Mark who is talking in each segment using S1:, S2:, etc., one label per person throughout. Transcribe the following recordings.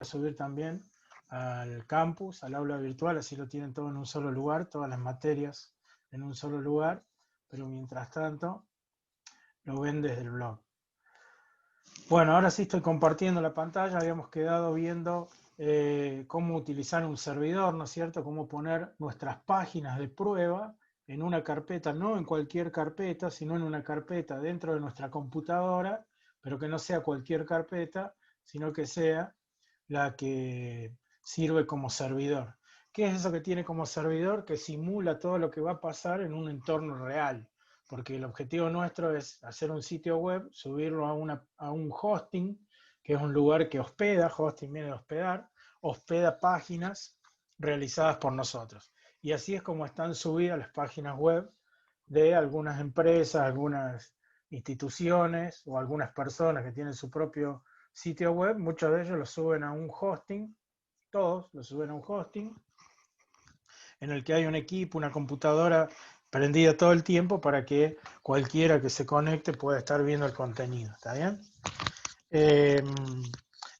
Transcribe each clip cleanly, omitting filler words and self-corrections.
S1: subir también al campus, al aula virtual, así lo tienen todo en un solo lugar, todas las materias en un solo lugar, pero mientras tanto lo ven desde el blog. Bueno, ahora sí estoy compartiendo la pantalla, habíamos quedado viendo cómo utilizar un servidor, ¿no es cierto? Cómo poner nuestras páginas de prueba en una carpeta, no en cualquier carpeta, sino en una carpeta dentro de nuestra computadora, pero que no sea cualquier carpeta, sino que sea la que sirve como servidor. ¿Qué es eso que tiene como servidor? Que simula todo lo que va a pasar en un entorno real, porque el objetivo nuestro es hacer un sitio web, subirlo a un hosting, que es un lugar que hospeda, hosting viene de hospedar, hospeda páginas realizadas por nosotros. Y así es como están subidas las páginas web de algunas empresas, algunas instituciones o algunas personas que tienen su propio sitio web. Muchos de ellos lo suben a un hosting, todos lo suben a un hosting, en el que hay un equipo, una computadora prendida todo el tiempo para que cualquiera que se conecte pueda estar viendo el contenido. ¿Está bien?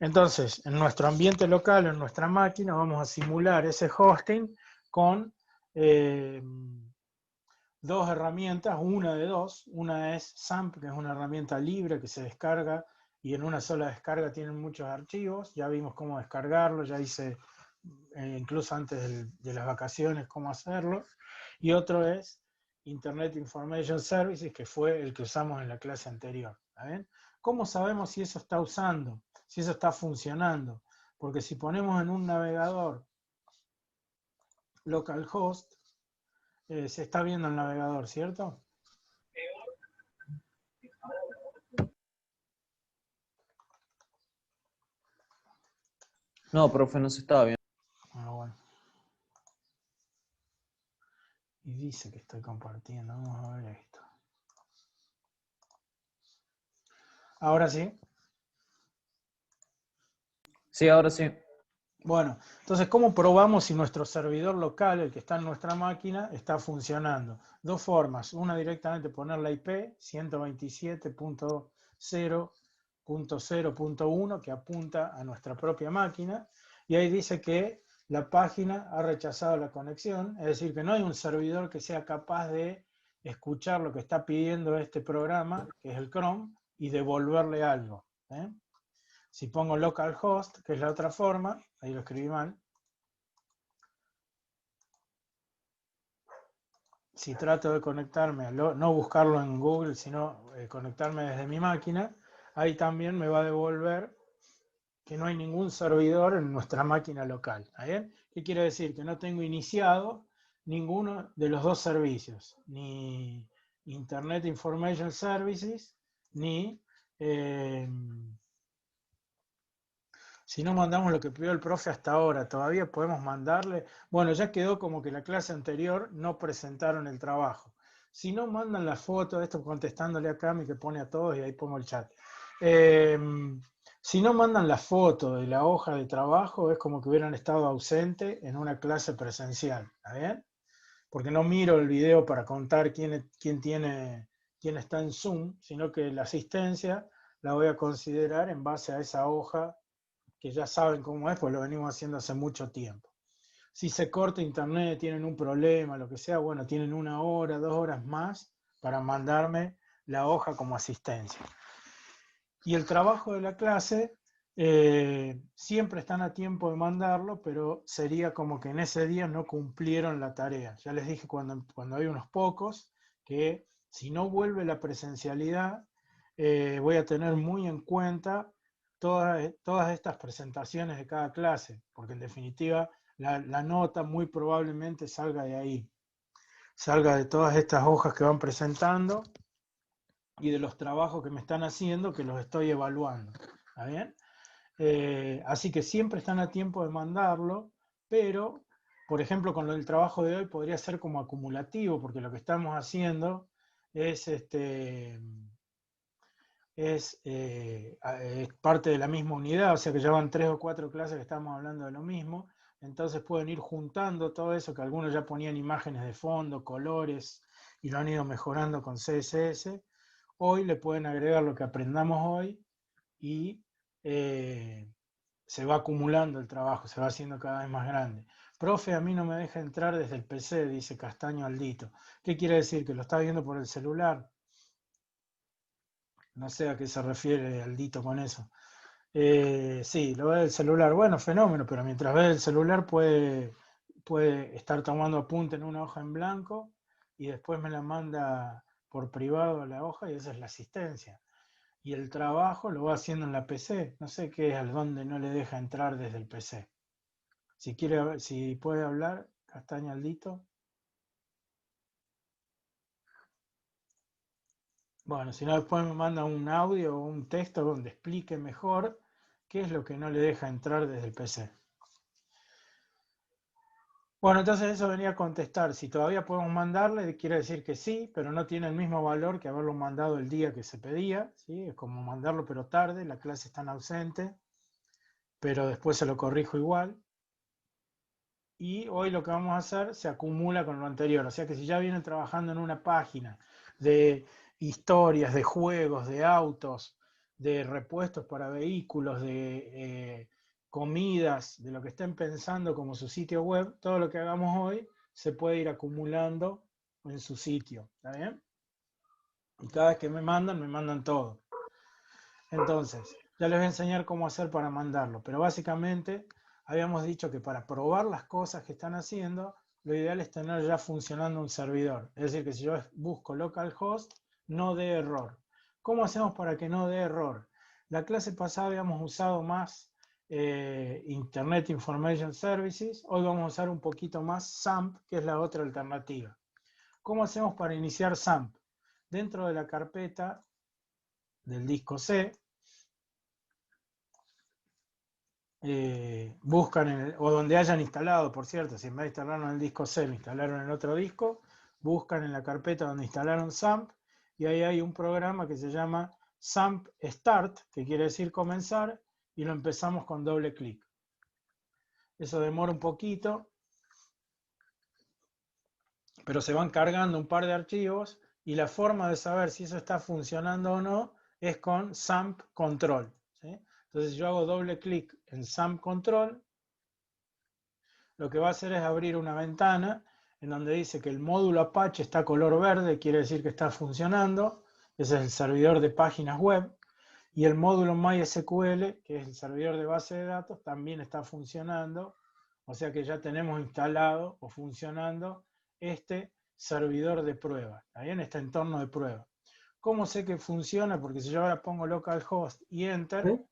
S1: Entonces, en nuestro ambiente local, en nuestra máquina, vamos a simular ese hosting con dos herramientas, una de dos. Una es SAMP, que es una herramienta libre que se descarga y en una sola descarga tienen muchos archivos. Ya vimos cómo descargarlo, ya hice incluso antes de las vacaciones cómo hacerlo. Y otro es Internet Information Services, que fue el que usamos en la clase anterior. ¿Bien? ¿Cómo sabemos si eso está usando, si eso está funcionando? Porque si ponemos en un navegador localhost, se está viendo el navegador, ¿cierto?
S2: No, profe, no se estaba viendo.
S1: Ah, bueno. Y dice que estoy compartiendo. Vamos a ver esto. Ahora sí.
S2: Sí, ahora sí.
S1: Bueno, entonces, ¿cómo probamos si nuestro servidor local, el que está en nuestra máquina, está funcionando? Dos formas. Una, directamente poner la IP 127.0.0.1 que apunta a nuestra propia máquina. Y ahí dice que la página ha rechazado la conexión. Es decir, que no hay un servidor que sea capaz de escuchar lo que está pidiendo este programa, que es el Chrome, y devolverle algo. Si pongo localhost, que es la otra forma, ahí lo escribí mal. Si trato de conectarme, no buscarlo en Google, sino conectarme desde mi máquina, ahí también me va a devolver que no hay ningún servidor en nuestra máquina local. ¿Está bien? ¿Qué quiere decir? Que no tengo iniciado ninguno de los dos servicios, ni Internet Information Services, ni si no mandamos lo que pidió el profe hasta ahora, todavía podemos mandarle. Bueno, ya quedó como que la clase anterior no presentaron el trabajo. Si no mandan la foto, esto contestándole a Cami que pone a todos y ahí pongo el chat. Si no mandan la foto de la hoja de trabajo, es como que hubieran estado ausentes en una clase presencial. ¿Está bien? Porque no miro el video para contar quién está en Zoom, sino que la asistencia la voy a considerar en base a esa hoja que ya saben cómo es, pues lo venimos haciendo hace mucho tiempo. Si se corta internet, tienen un problema, lo que sea, bueno, tienen 1 hora, 2 horas más para mandarme la hoja como asistencia. Y el trabajo de la clase, siempre están a tiempo de mandarlo, pero sería como que en ese día no cumplieron la tarea. Ya les dije cuando hay unos pocos, que si no vuelve la presencialidad, voy a tener muy en cuenta todas estas presentaciones de cada clase, porque en definitiva la nota muy probablemente salga de ahí, salga de todas estas hojas que van presentando y de los trabajos que me están haciendo, que los estoy evaluando. ¿Está bien? Así que siempre están a tiempo de mandarlo, pero, por ejemplo, con el trabajo de hoy podría ser como acumulativo, porque lo que estamos haciendo es es parte de la misma unidad, o sea que ya van 3 o 4 clases que estamos hablando de lo mismo, entonces pueden ir juntando todo eso, que algunos ya ponían imágenes de fondo, colores, y lo han ido mejorando con CSS. Hoy le pueden agregar lo que aprendamos hoy y se va acumulando el trabajo, se va haciendo cada vez más grande. Profe, a mí no me deja entrar desde el PC, dice Castaño Aldito. ¿Qué quiere decir? ¿Que lo está viendo por el celular? No sé a qué se refiere Aldito con eso. Sí, lo ve del celular. Bueno, fenómeno, pero mientras ve el celular puede estar tomando apunte en una hoja en blanco y después me la manda por privado a la hoja y esa es la asistencia. Y el trabajo lo va haciendo en la PC. No sé qué es al donde no le deja entrar desde el PC. Si quiere, si puede hablar, Castaño Aldito. Bueno, si no, después me manda un audio o un texto donde explique mejor qué es lo que no le deja entrar desde el PC. Bueno, entonces eso venía a contestar. Si todavía podemos mandarle, quiere decir que sí, pero no tiene el mismo valor que haberlo mandado el día que se pedía. ¿Sí? Es como mandarlo pero tarde, la clase está ausente, pero después se lo corrijo igual. Y hoy lo que vamos a hacer se acumula con lo anterior. O sea que si ya vienen trabajando en una página de historias, de juegos, de autos, de repuestos para vehículos, de comidas, de lo que estén pensando como su sitio web, todo lo que hagamos hoy se puede ir acumulando en su sitio. ¿Está bien? Y cada vez que me mandan todo. Entonces, ya les voy a enseñar cómo hacer para mandarlo, pero básicamente habíamos dicho que para probar las cosas que están haciendo, lo ideal es tener ya funcionando un servidor. Es decir, que si yo busco localhost, no dé error. ¿Cómo hacemos para que no dé error? La clase pasada habíamos usado más Internet Information Services, hoy vamos a usar un poquito más SAMP, que es la otra alternativa. ¿Cómo hacemos para iniciar SAMP? Dentro de la carpeta del disco C, buscan o donde hayan instalado, por cierto, si en vez de instalarlo en el disco C, lo instalaron en otro disco, buscan en la carpeta donde instalaron SAMP y ahí hay un programa que se llama SAMP Start, que quiere decir comenzar, y lo empezamos con doble clic. Eso demora un poquito, pero se van cargando un par de archivos y la forma de saber si eso está funcionando o no es con SAMP Control. ¿Sí? Entonces yo hago doble clic en SAMP Control, lo que va a hacer es abrir una ventana en donde dice que el módulo Apache está color verde, quiere decir que está funcionando, ese es el servidor de páginas web, y el módulo MySQL, que es el servidor de base de datos, también está funcionando, o sea que ya tenemos instalado o funcionando este servidor de prueba, ¿está bien? Este entorno de prueba. ¿Cómo sé que funciona? Porque si yo ahora pongo localhost y enter,
S3: ¿Eh?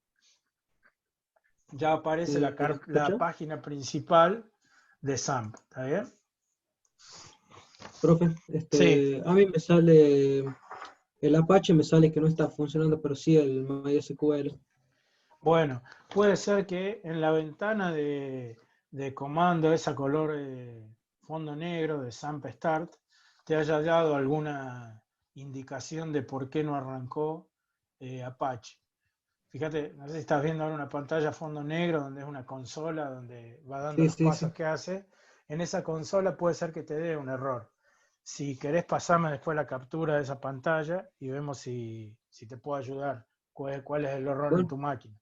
S1: ya aparece
S3: ¿Me
S1: la
S3: escucha?
S1: página principal de SAMP, ¿está bien?
S3: Profe,
S1: Sí,
S3: a mí me sale el Apache, me sale que no está funcionando, pero sí el MySQL.
S1: bueno, puede ser que en la ventana de comando, esa color fondo negro de SAMP Start, te haya dado alguna indicación de por qué no arrancó Apache. Fíjate, no sé si estás viendo ahora una pantalla fondo negro donde es una consola donde va dando
S3: Sí,
S1: los
S3: sí,
S1: pasos
S3: sí.
S1: que hace. En esa consola puede ser que te dé un error. Si querés pasarme después la captura de esa pantalla y vemos si te puedo ayudar, cuál es el error en tu
S3: Bueno,
S1: máquina.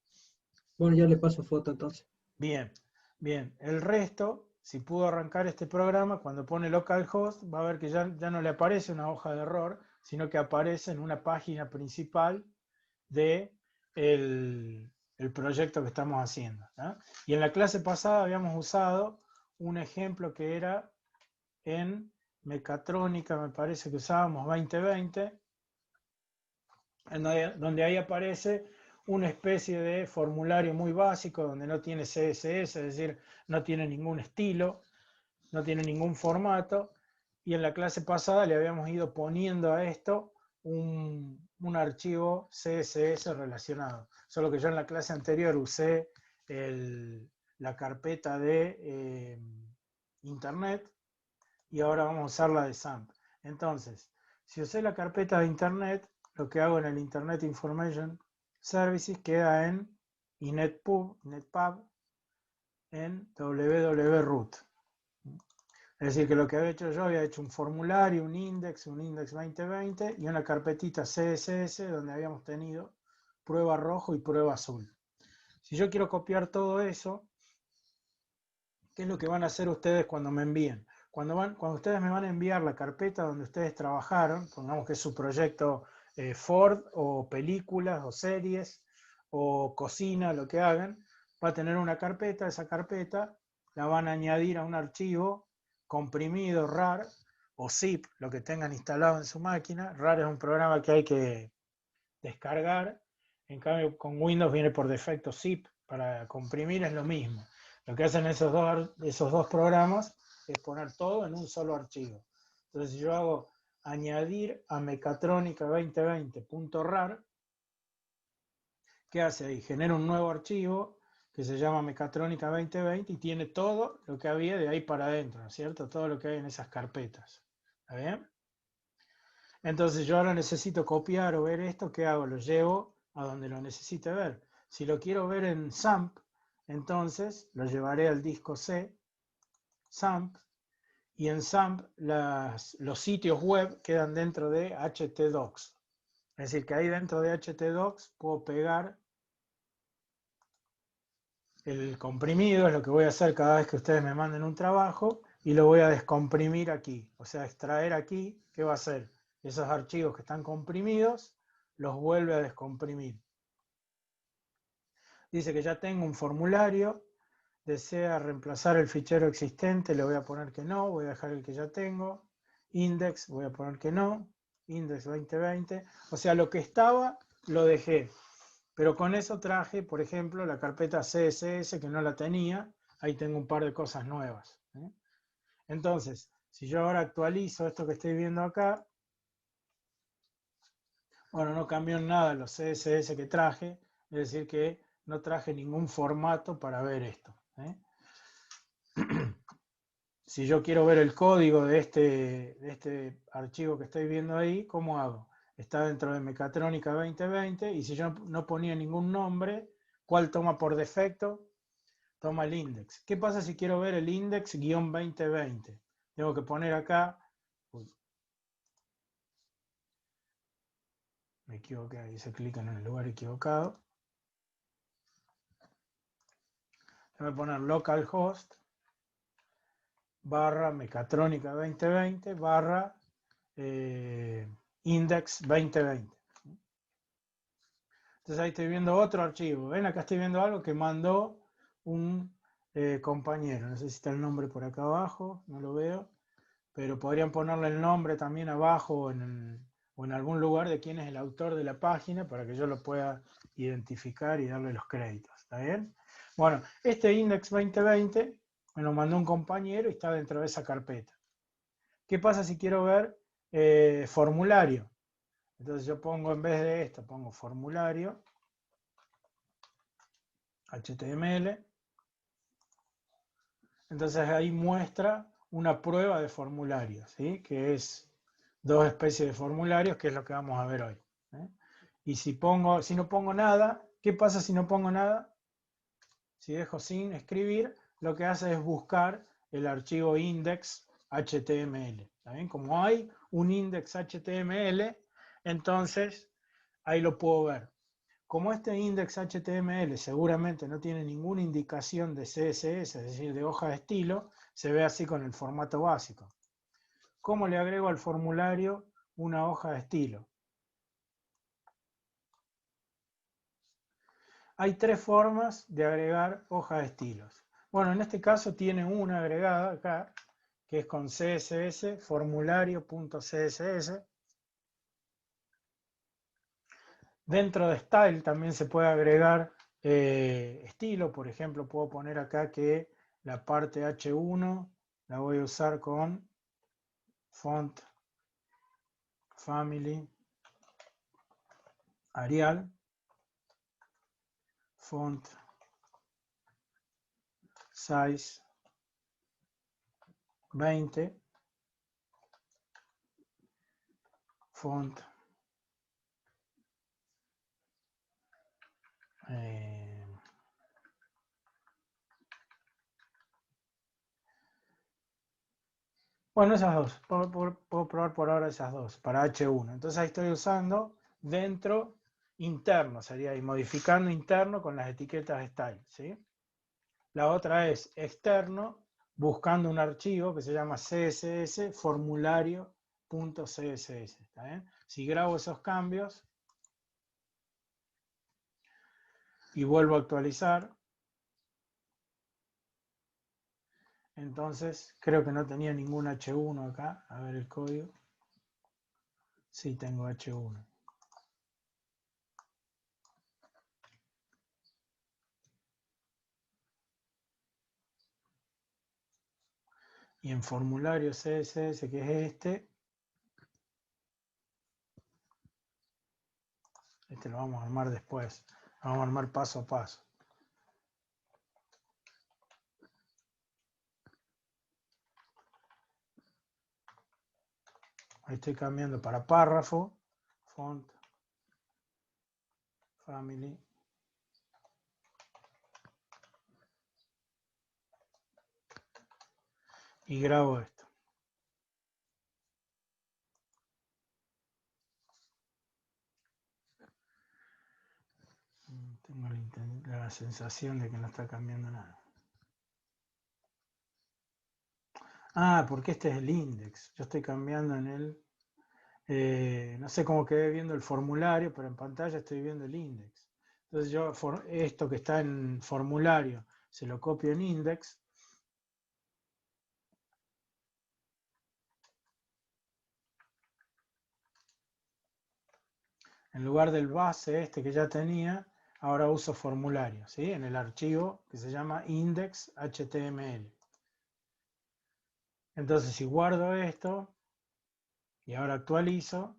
S3: bueno, ya le paso foto entonces.
S1: Bien, bien. El resto, si pudo arrancar este programa, cuando pone localhost, va a ver que ya no le aparece una hoja de error, sino que aparece en una página principal de el proyecto que estamos haciendo. ¿No? Y en la clase pasada habíamos usado un ejemplo que era en mecatrónica, me parece que usábamos 2020, donde ahí aparece una especie de formulario muy básico donde no tiene CSS, es decir, no tiene ningún estilo, no tiene ningún formato, y en la clase pasada le habíamos ido poniendo a esto un archivo CSS relacionado. Solo que yo en la clase anterior usé la carpeta de Internet y ahora vamos a usar la de SAMP. Entonces, si usé la carpeta de Internet, lo que hago en el Internet Information Services queda en inetpub en www.root. Es decir, que lo que había hecho yo, había hecho un formulario, un index 2020 y una carpetita CSS donde habíamos tenido prueba rojo y prueba azul. Si yo quiero copiar todo eso, ¿qué es lo que van a hacer ustedes cuando me envíen? Cuando ustedes me van a enviar la carpeta donde ustedes trabajaron, pongamos que es su proyecto Ford, o películas, o series, o cocina, lo que hagan, va a tener una carpeta, esa carpeta la van a añadir a un archivo comprimido, RAR, o zip, lo que tengan instalado en su máquina. RAR es un programa que hay que descargar, en cambio con Windows viene por defecto zip, para comprimir es lo mismo. Lo que hacen esos dos programas es poner todo en un solo archivo. Entonces, si yo hago añadir a Mechatronica 2020.rar, ¿qué hace ahí? Genera un nuevo archivo que se llama Mechatronica 2020 y tiene todo lo que había de ahí para adentro, ¿no es cierto? Todo lo que hay en esas carpetas. ¿Está bien? Entonces yo ahora necesito copiar o ver esto, ¿qué hago? Lo llevo a donde lo necesite ver. Si lo quiero ver en XAMPP, entonces lo llevaré al disco C, XAMPP, y en XAMPP los sitios web quedan dentro de htdocs. Es decir, que ahí dentro de htdocs puedo pegar el comprimido, es lo que voy a hacer cada vez que ustedes me manden un trabajo, y lo voy a descomprimir aquí. O sea, extraer aquí, ¿qué va a hacer? Esos archivos que están comprimidos, los vuelve a descomprimir. Dice que ya tengo un formulario, desea reemplazar el fichero existente, le voy a poner que no, voy a dejar el que ya tengo. Index, voy a poner que no. Index 2020. O sea, lo que estaba, lo dejé. Pero con eso traje, por ejemplo, la carpeta CSS, que no la tenía. Ahí tengo un par de cosas nuevas. Entonces, si yo ahora actualizo esto que estoy viendo acá, bueno, no cambió en nada los CSS que traje, es decir que no traje ningún formato para ver esto. Si yo quiero ver el código de este archivo que estoy viendo ahí, ¿cómo hago? Está dentro de Mechatronica 2020, y si yo no ponía ningún nombre, ¿cuál toma por defecto? Toma el index. ¿Qué pasa si quiero ver el index-2020? Tengo que poner acá, me equivoqué, ahí se clica en el lugar equivocado. Voy a poner localhost barra Mechatronica 2020 barra index 2020. Entonces ahí estoy viendo otro archivo. ¿Ven? Acá estoy viendo algo que mandó un compañero. No sé si está el nombre por acá abajo, no lo veo. Pero podrían ponerle el nombre también abajo o en algún lugar de quién es el autor de la página para que yo lo pueda identificar y darle los créditos. ¿Está bien? Bueno, este index 2020 me lo mandó un compañero y está dentro de esa carpeta. ¿Qué pasa si quiero ver formulario? Entonces yo pongo, en vez de esto, pongo formulario, HTML. Entonces ahí muestra una prueba de formulario, ¿sí? Que es dos especies de formularios, que es lo que vamos a ver hoy. Y si no pongo nada, ¿qué pasa si no pongo nada? Si dejo sin escribir, lo que hace es buscar el archivo index.html. ¿Está bien? Como hay un index.html, entonces ahí lo puedo ver. Como este index.html seguramente no tiene ninguna indicación de CSS, es decir, de hoja de estilo, se ve así con el formato básico. ¿Cómo le agrego al formulario una hoja de estilo? Hay tres formas de agregar hoja de estilos. Bueno, en este caso tiene una agregada acá, que es con CSS, formulario.css. Dentro de Style también se puede agregar estilo. Por ejemplo, puedo poner acá que la parte H1 la voy a usar con Font Family Arial, Font Size 20, Font bueno, esas dos. Puedo probar por ahora esas dos, para H1. Entonces ahí estoy usando dentro interno sería ahí, modificando interno con las etiquetas style, ¿sí? La otra es externo, buscando un archivo que se llama CSS formulario.css, ¿está bien? Si grabo esos cambios y vuelvo a actualizar, entonces creo que no tenía ningún H1 acá. A ver el código. Sí, tengo H1. Y en formulario CSS, que es este lo vamos a armar después. Lo vamos a armar paso a paso. Ahí estoy cambiando para párrafo, font, family. Y grabo esto. Tengo la sensación de que no está cambiando nada. Ah, porque este es el index. Yo estoy cambiando en el... no sé cómo quedé viendo el formulario, pero en pantalla estoy viendo el index. Entonces yo esto que está en formulario se lo copio en index. En lugar del base este que ya tenía, ahora uso formulario, ¿sí? En el archivo que se llama index.html. Entonces si guardo esto y ahora actualizo,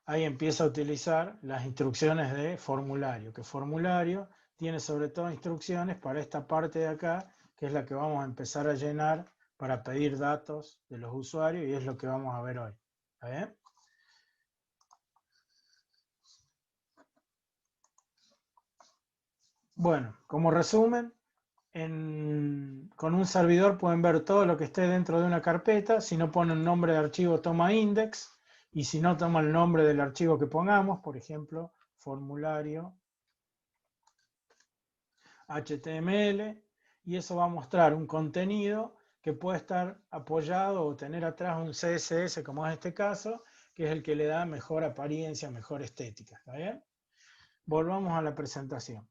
S1: ahí empiezo a utilizar las instrucciones de formulario, que formulario tiene sobre todo instrucciones para esta parte de acá, que es la que vamos a empezar a llenar para pedir datos de los usuarios y es lo que vamos a ver hoy. ¿Está bien? Bueno, como resumen, con un servidor pueden ver todo lo que esté dentro de una carpeta. Si no pone un nombre de archivo, toma index. Y si no, toma el nombre del archivo que pongamos, por ejemplo, formulario HTML. Y eso va a mostrar un contenido que puede estar apoyado o tener atrás un CSS, como es este caso, que es el que le da mejor apariencia, mejor estética. ¿Está bien? Volvamos a la presentación.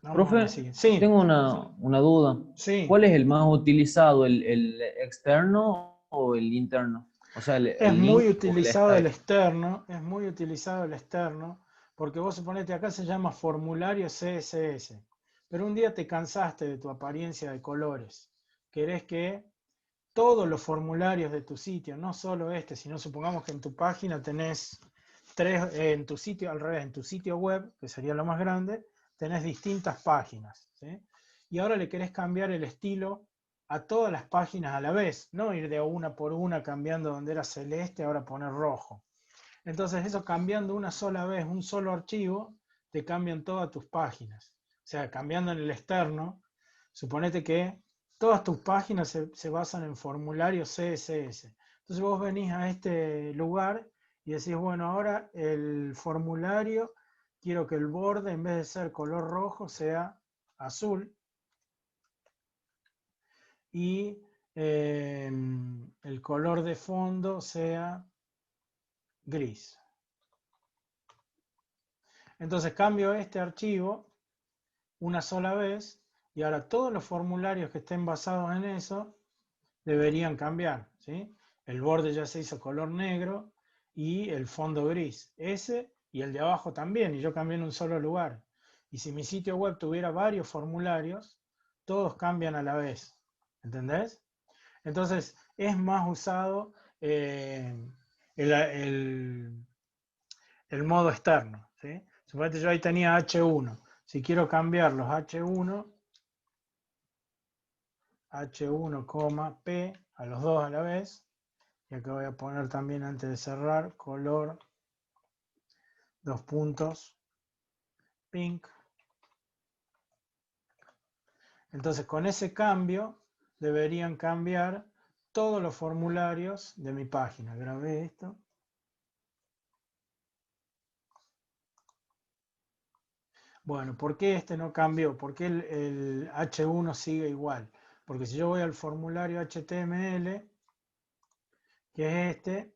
S1: Vamos a la
S2: Profe,
S1: siguiente. Sí,
S2: tengo una duda.
S1: sí.
S2: ¿Cuál es el más utilizado, el externo o el interno? O sea,
S1: Es
S2: el
S1: muy
S2: link o el
S1: utilizado el
S2: style.
S1: externo, es muy utilizado el externo, porque vos suponete acá se llama formulario CSS, pero un día te cansaste de tu apariencia de colores, querés que todos los formularios de tu sitio, no solo este, sino supongamos que en tu página tenés tres, en tu sitio, al revés, en tu sitio web, que sería lo más grande, tenés distintas páginas, ¿sí? Y ahora le querés cambiar el estilo a todas las páginas a la vez, no ir de una por una cambiando donde era celeste, ahora poner rojo. Entonces eso cambiando una sola vez, un solo archivo, te cambian todas tus páginas. O sea, cambiando en el externo, suponete que todas tus páginas se basan en formulario CSS. Entonces vos venís a este lugar y decís, bueno, ahora el formulario, quiero que el borde en vez de ser color rojo sea azul y el color de fondo sea gris. Entonces cambio este archivo una sola vez y ahora todos los formularios que estén basados en eso deberían cambiar, ¿sí? El borde ya se hizo color negro y el fondo gris. Ese y el de abajo también, y yo cambié en un solo lugar. Y si mi sitio web tuviera varios formularios, todos cambian a la vez. ¿Entendés? Entonces es más usado el modo externo, ¿sí? Suponete yo ahí tenía H1. Si quiero cambiar los H1, H1, a los dos a la vez, y acá voy a poner también antes de cerrar, color, dos puntos, pink. Entonces con ese cambio deberían cambiar todos los formularios de mi página. Grabé esto. Bueno, ¿por qué este no cambió? ¿Por qué el H1 sigue igual? Porque si yo voy al formulario HTML, que es este,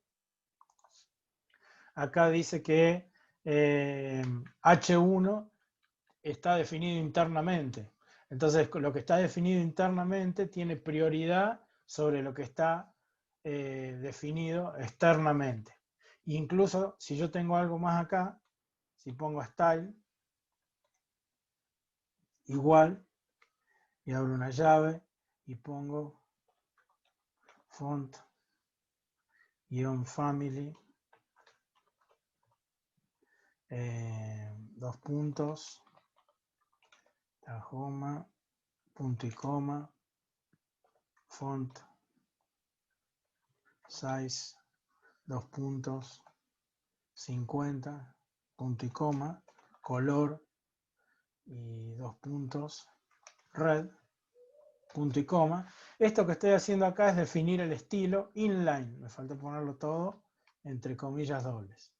S1: acá dice que H1 está definido internamente. Entonces, lo que está definido internamente tiene prioridad sobre lo que está definido externamente. Incluso si yo tengo algo más acá, si pongo style, igual, y abro una llave y pongo font family, dos puntos, coma, punto y coma, font size, dos puntos, 50, punto y coma, color y dos puntos, red, punto y coma. Esto que estoy haciendo acá es definir el estilo inline. Me falta ponerlo todo entre comillas dobles.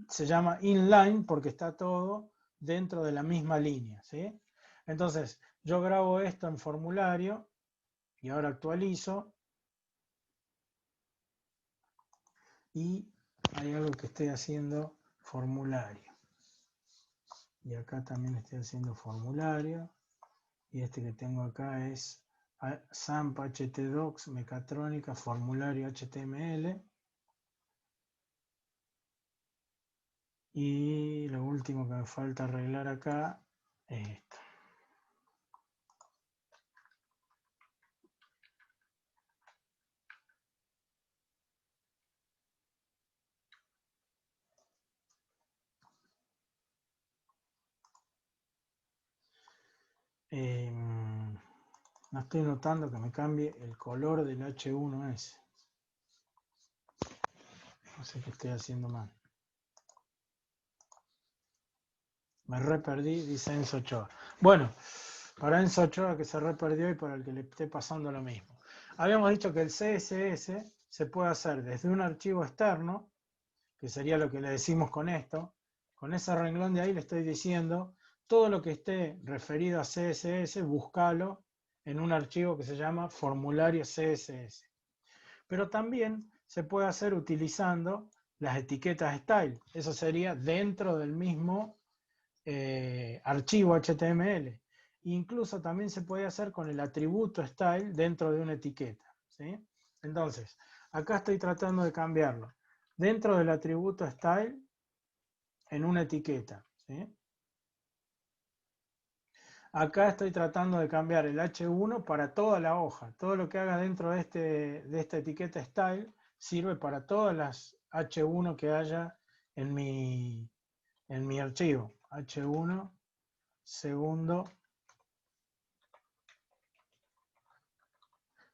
S1: Se llama inline porque está todo dentro de la misma línea, ¿sí? Entonces, yo grabo esto en formulario y ahora actualizo. Y hay algo que estoy haciendo formulario. Y acá también estoy haciendo formulario. Y este que tengo acá es SAMP htdocs mecatrónica formulario HTML. Y lo último que me falta arreglar acá es esto. No estoy notando que me cambie el color del H1S. No sé qué estoy haciendo mal. Me re perdí, dice Enzo Ochoa. Bueno, para Enzo Ochoa que se re perdió y para el que le esté pasando lo mismo. Habíamos dicho que el CSS se puede hacer desde un archivo externo, que sería lo que le decimos con esto. Con ese renglón de ahí le estoy diciendo todo lo que esté referido a CSS, búscalo en un archivo que se llama formulario CSS. Pero también se puede hacer utilizando las etiquetas style. Eso sería dentro del mismo archivo HTML. Incluso también se puede hacer con el atributo style dentro de una etiqueta, ¿sí? Entonces, acá estoy tratando de cambiarlo dentro del atributo style en una etiqueta, ¿sí? Acá estoy tratando de cambiar el H1 para toda la hoja. Todo lo que haga dentro de esta etiqueta style sirve para todas las H1 que haya en mi archivo. H1, segundo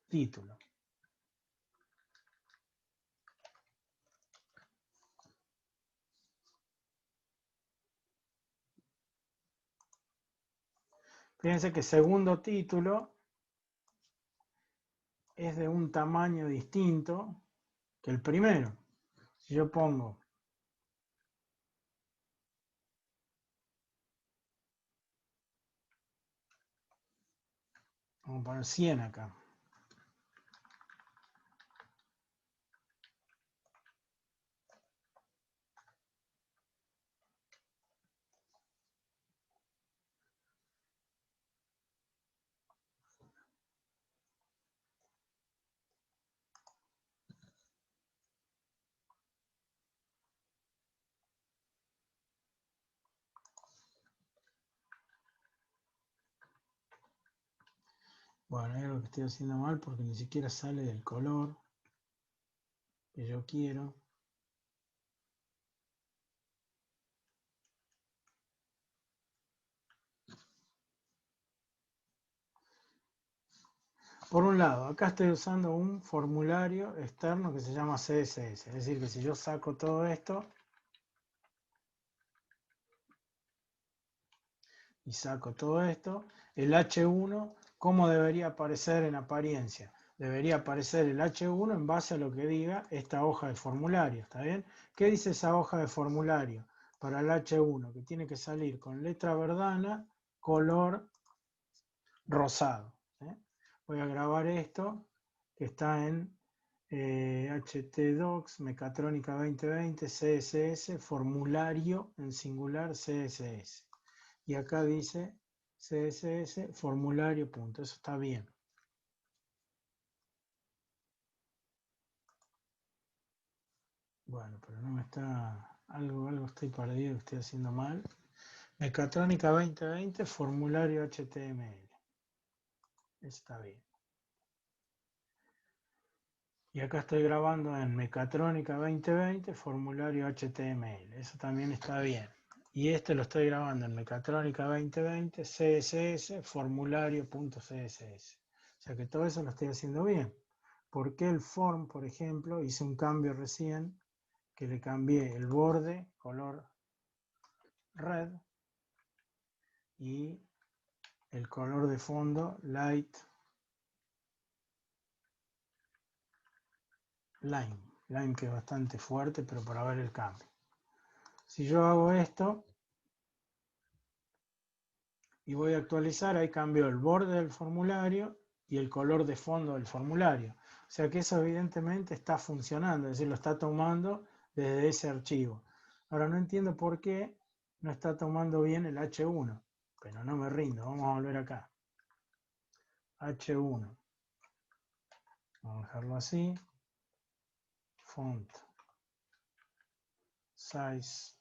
S1: título. Fíjense que segundo título es de un tamaño distinto que el primero. Si yo pongo vamos a poner 100 acá. Bueno, es lo que estoy haciendo mal porque ni siquiera sale del color que yo quiero. Por un lado, acá estoy usando un formulario externo que se llama CSS. Es decir, que si yo saco todo esto y saco todo esto, el H1, ¿cómo debería aparecer en apariencia? debería aparecer el H1 en base a lo que diga esta hoja de formulario, ¿está bien? ¿Qué dice esa hoja de formulario para el H1? Que tiene que salir con letra verdana, color rosado. Voy a grabar esto, que está en HTDocs, Mecatrónica 2020, CSS, formulario en singular CSS. Y acá dice CSS, formulario, punto. Eso está bien. Bueno, pero no me está... Algo estoy perdido, estoy haciendo mal. Mecatrónica 2020, formulario HTML. Está bien. Y acá estoy grabando en Mecatrónica 2020, formulario HTML. Eso también está bien. Y este lo estoy grabando en Mecatrónica 2020, CSS, formulario.css. O sea que todo eso lo estoy haciendo bien. ¿Por qué el form, por ejemplo, hice un cambio recién que le cambié el borde, color red, y el color de fondo, light lime. Lime que es bastante fuerte, pero para ver el cambio. Si yo hago esto y voy a actualizar, ahí cambio el borde del formulario y el color de fondo del formulario. O sea que eso evidentemente está funcionando, es decir, lo está tomando desde ese archivo. Ahora no entiendo por qué no está tomando bien el H1, pero no me rindo, vamos a volver acá. H1. Vamos a dejarlo así. Font. Size.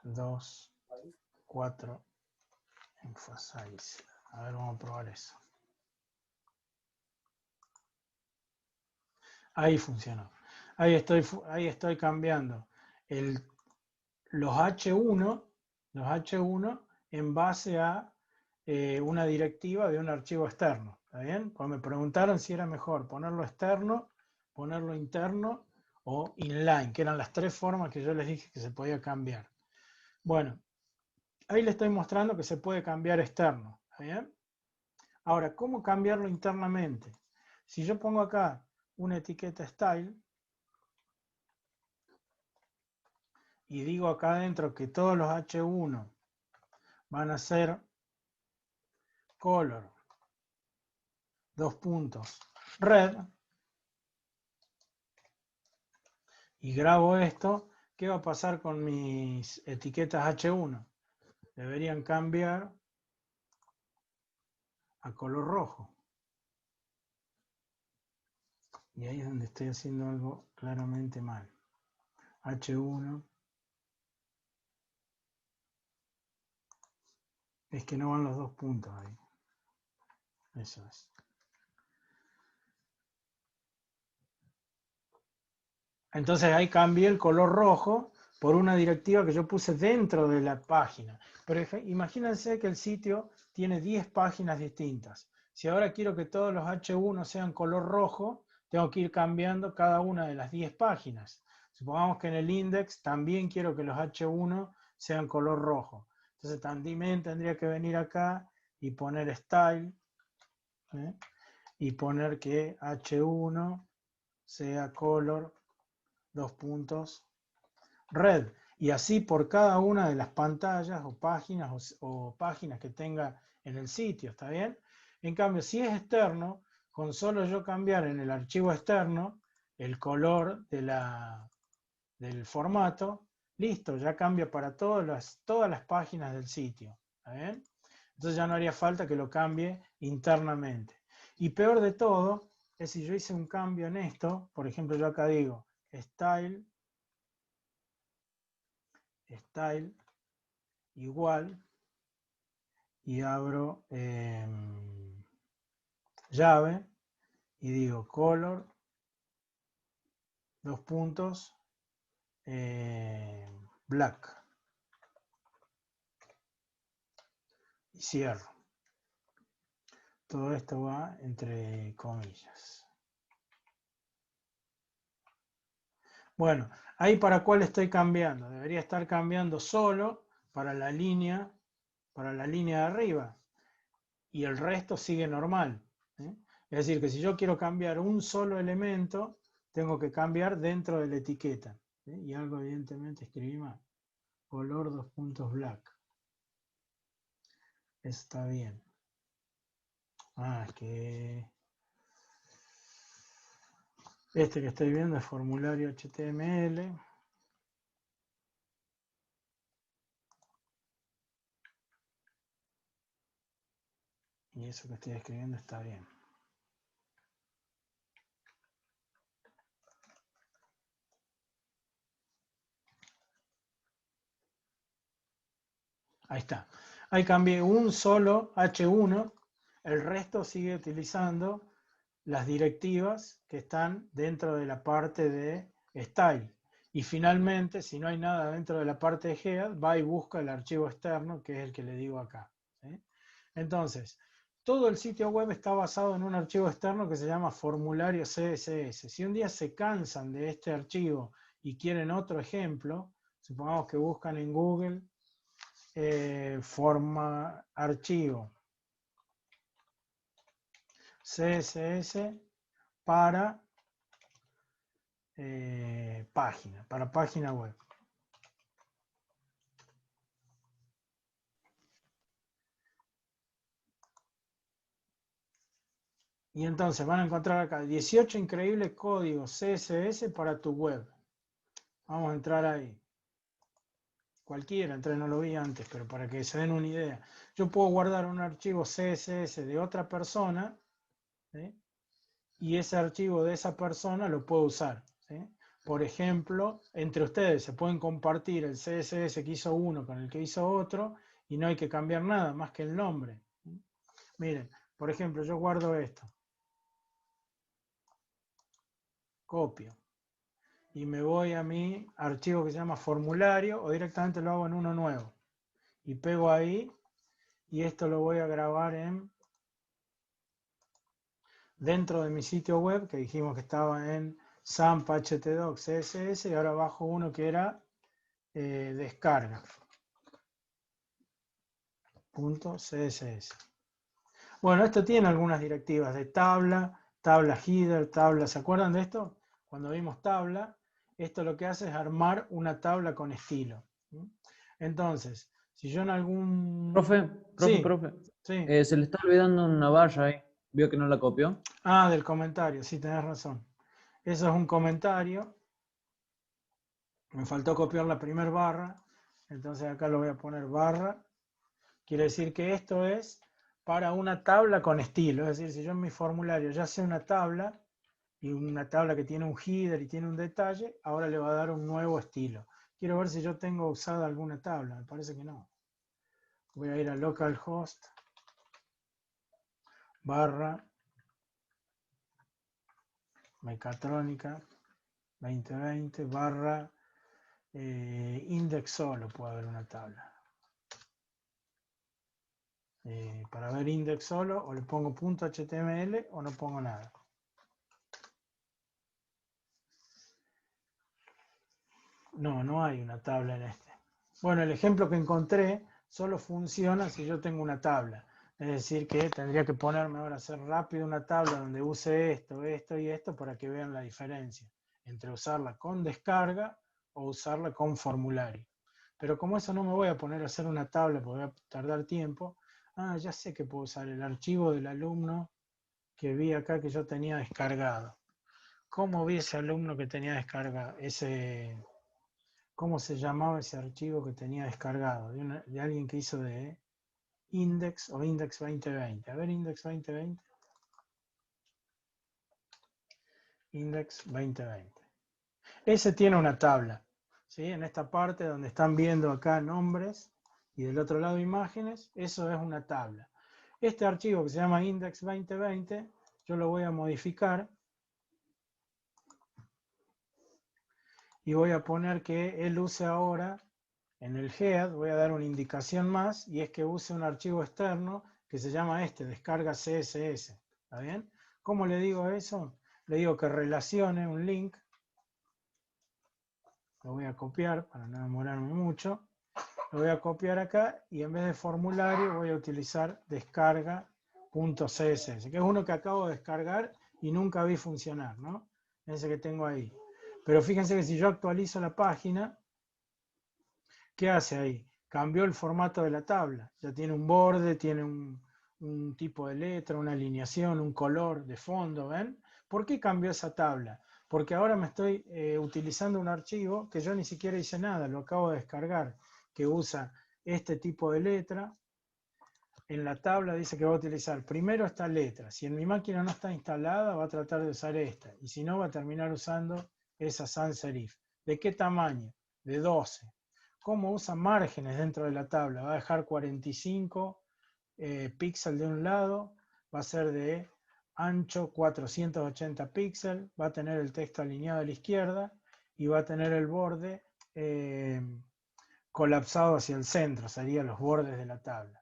S1: 2. 4. Emphasize. A ver, vamos a probar eso. Ahí funcionó. Ahí estoy cambiando los H1 en base a una directiva de un archivo externo. ¿Está bien? Cuando me preguntaron si era mejor ponerlo externo, ponerlo interno o inline, que eran las tres formas que yo les dije que se podía cambiar. Bueno, ahí les estoy mostrando que se puede cambiar externo. ¿Está bien? Ahora, ¿cómo cambiarlo internamente? Si yo pongo acá una etiqueta style y digo acá adentro que todos los H1 van a ser color, red, y grabo esto, ¿qué va a pasar con mis etiquetas H1? Deberían cambiar a color rojo. Y ahí es donde estoy haciendo algo claramente mal. H1. Es que no van los dos puntos ahí. Eso es. Entonces ahí cambié el color rojo por una directiva que yo puse dentro de la página. Pero imagínense que el sitio tiene 10 páginas distintas. Si ahora quiero que todos los H1 sean color rojo, tengo que ir cambiando cada una de las 10 páginas. Supongamos que en el index también quiero que los H1 sean color rojo. Entonces también tendría que venir acá y poner style, y poner que H1 sea color red, y así por cada una de las pantallas o páginas que tenga en el sitio, ¿está bien? En cambio, si es externo, con solo yo cambiar en el archivo externo el color del formato, listo, ya cambia para todas las páginas del sitio, ¿está bien? Entonces ya no haría falta que lo cambie internamente. Y peor de todo es si yo hice un cambio en esto, por ejemplo, yo acá digo style igual, y abro llave y digo color, black, y cierro. Todo esto va entre comillas. Bueno, ahí para cuál estoy cambiando. Debería estar cambiando solo para la línea de arriba. Y el resto sigue normal. Es decir, que si yo quiero cambiar un solo elemento, tengo que cambiar dentro de la etiqueta. ¿Sí? Y algo evidentemente escribí mal. Color 2 puntos black. Está bien. Ah, es que este que estoy viendo es formulario HTML. Y eso que estoy escribiendo está bien. Ahí está. Ahí cambié un solo H1, el resto sigue utilizando las directivas que están dentro de la parte de style. Y finalmente, si no hay nada dentro de la parte de head, va y busca el archivo externo, que es el que le digo acá. ¿Sí? Entonces, todo el sitio web está basado en un archivo externo que se llama formulario CSS. Si un día se cansan de este archivo y quieren otro ejemplo, supongamos que buscan en Google forma archivo CSS para página web. Y entonces van a encontrar acá 18 increíbles códigos CSS para tu web. Vamos a entrar ahí. Cualquiera, entré, no lo vi antes, pero para que se den una idea. Yo puedo guardar un archivo CSS de otra persona, ¿sí? Y ese archivo de esa persona lo puedo usar. ¿Sí? Por ejemplo, entre ustedes se pueden compartir el CSS que hizo uno con el que hizo otro y no hay que cambiar nada más que el nombre. ¿Sí? Miren, por ejemplo, yo guardo esto. Copio. Y me voy a mi archivo que se llama formulario o directamente lo hago en uno nuevo. Y pego ahí y esto lo voy a grabar dentro de mi sitio web que dijimos que estaba en SAMP htdocs CSS y ahora bajo uno que era descarga. .css. Bueno, esto tiene algunas directivas de tabla, tabla header, tabla. ¿Se acuerdan de esto? Cuando vimos tabla, esto lo que hace es armar una tabla con estilo. Entonces, si yo en algún...
S2: Profe,
S1: Sí, sí.
S2: se le está olvidando una barra ahí. ¿Vio que no la copió?
S1: Ah, del comentario, sí, tenés razón. Eso es un comentario. Me faltó copiar la primera barra. Entonces acá lo voy a poner barra. Quiere decir que esto es para una tabla con estilo. Es decir, si yo en mi formulario ya sé una tabla, y una tabla que tiene un header y tiene un detalle, ahora le va a dar un nuevo estilo. Quiero ver si yo tengo usada alguna tabla, me parece que no. Voy a ir a localhost barra mecatrónica 2020 barra index solo, puede haber una tabla. Para ver index solo, o le pongo .html o no pongo nada. No, no hay una tabla en este. Bueno, el ejemplo que encontré solo funciona si yo tengo una tabla. Es decir, que tendría que ponerme ahora a hacer rápido una tabla donde use esto, esto y esto para que vean la diferencia entre usarla con descarga o usarla con formulario. Pero como eso no me voy a poner a hacer una tabla porque voy a tardar tiempo, ya sé que puedo usar el archivo del alumno que vi acá que yo tenía descargado. ¿Cómo vi ese alumno que tenía descargado? ¿Cómo se llamaba ese archivo que tenía descargado? De alguien que hizo de index o index 2020. A ver, index 2020. Index 2020. Ese tiene una tabla. ¿Sí? En esta parte donde están viendo acá nombres y del otro lado imágenes, eso es una tabla. Este archivo que se llama index 2020, yo lo voy a modificar y voy a poner que él use ahora en el head, voy a dar una indicación más y es que use un archivo externo que se llama descarga CSS. ¿Está bien? ¿Cómo le digo eso? Le digo que relacione un link. Lo voy a copiar para no demorarme mucho. Lo voy a copiar acá y en vez de formulario voy a utilizar descarga.css. .css, que es uno que acabo de descargar y nunca vi funcionar, ¿no? Ese que tengo ahí. Pero fíjense que si yo actualizo la página, ¿qué hace ahí? Cambió el formato de la tabla. Ya tiene un borde, tiene un tipo de letra, una alineación, un color de fondo, ¿ven? ¿Por qué cambió esa tabla? Porque ahora me estoy utilizando un archivo que yo ni siquiera hice nada, lo acabo de descargar, que usa este tipo de letra. En la tabla dice que va a utilizar primero esta letra. Si en mi máquina no está instalada, va a tratar de usar esta. Y si no, va a terminar usando esa sans serif. ¿De qué tamaño? De 12. ¿Cómo usa márgenes dentro de la tabla? Va a dejar 45 píxeles de un lado, va a ser de ancho 480 píxeles, va a tener el texto alineado a la izquierda y va a tener el borde colapsado hacia el centro, serían los bordes de la tabla.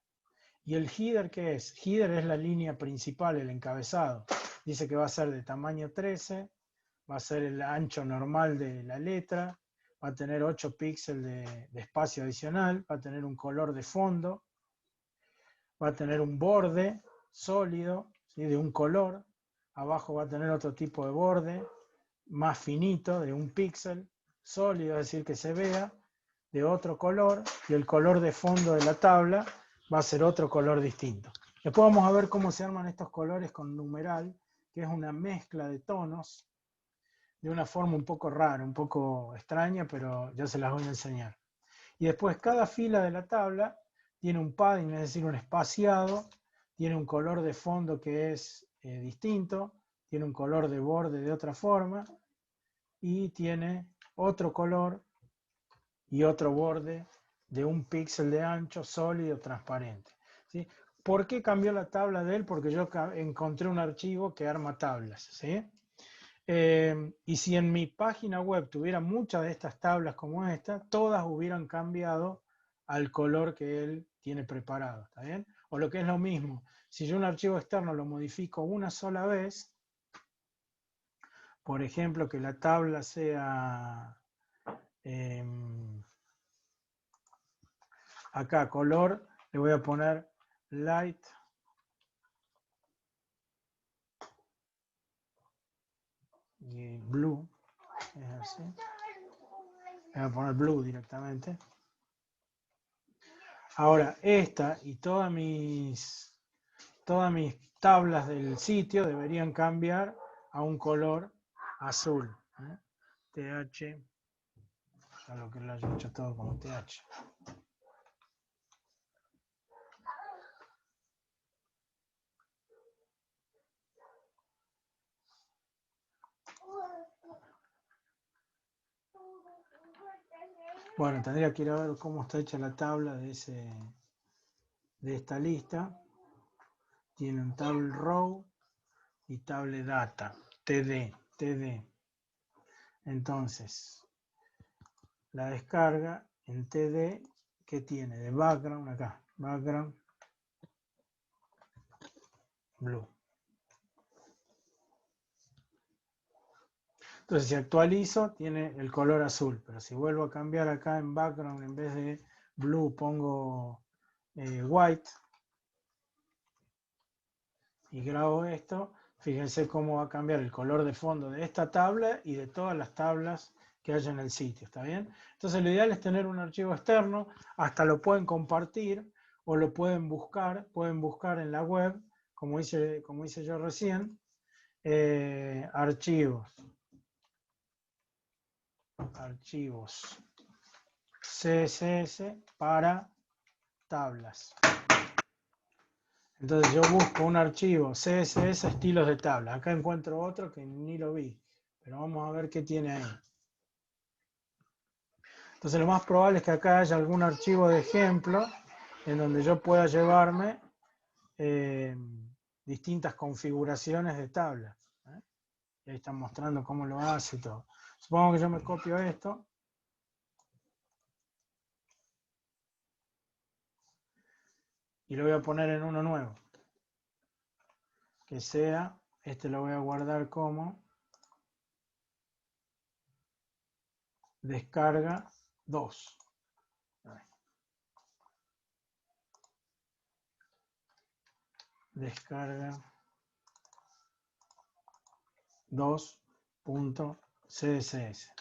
S1: ¿Y el header qué es? Header es la línea principal, el encabezado. Dice que va a ser de tamaño 13, va a ser el ancho normal de la letra, va a tener 8 píxeles de espacio adicional, va a tener un color de fondo, va a tener un borde sólido, ¿sí? De un color, abajo va a tener otro tipo de borde, más finito, de un píxel, sólido, es decir, que se vea, de otro color, y el color de fondo de la tabla va a ser otro color distinto. Después vamos a ver cómo se arman estos colores con numeral, que es una mezcla de tonos, de una forma un poco rara, un poco extraña, pero ya se las voy a enseñar. Y después cada fila de la tabla tiene un padding, es decir, un espaciado, tiene un color de fondo que es distinto, tiene un color de borde de otra forma, y tiene otro color y otro borde de un píxel de ancho, sólido, transparente. ¿Sí? ¿Por qué cambió la tabla de él? Porque yo encontré un archivo que arma tablas. ¿Sí? Y si en mi página web tuviera muchas de estas tablas como esta, todas hubieran cambiado al color que él tiene preparado. ¿Está bien? O lo que es lo mismo, si yo un archivo externo lo modifico una sola vez, por ejemplo, que la tabla sea... acá color, le voy a poner light y blue, es así. Le voy a poner blue directamente. Ahora, esta y todas mis tablas del sitio deberían cambiar a un color azul. TH, ya lo que lo haya hecho todo como TH. Bueno, tendría que ir a ver cómo está hecha la tabla de esta lista. Tiene un table row y table data, TD. Entonces, la descarga en TD, ¿qué tiene? De background acá, background blue. Entonces, si actualizo, tiene el color azul, pero si vuelvo a cambiar acá en background, en vez de blue pongo white y grabo esto, fíjense cómo va a cambiar el color de fondo de esta tabla y de todas las tablas que haya en el sitio, ¿está bien? Entonces lo ideal es tener un archivo externo, hasta lo pueden compartir o lo pueden buscar en la web, como hice yo recién, archivos CSS para tablas. Entonces yo busco un archivo CSS estilos de tabla. Acá encuentro otro que ni lo vi, pero vamos a ver qué tiene ahí. Entonces lo más probable es que acá haya algún archivo de ejemplo en donde yo pueda llevarme distintas configuraciones de tablas. Y ahí están mostrando cómo lo hace y todo. Supongo que yo me copio esto. Y lo voy a poner en uno nuevo. Que sea, este lo voy a guardar como descarga 2. descarga 2.css.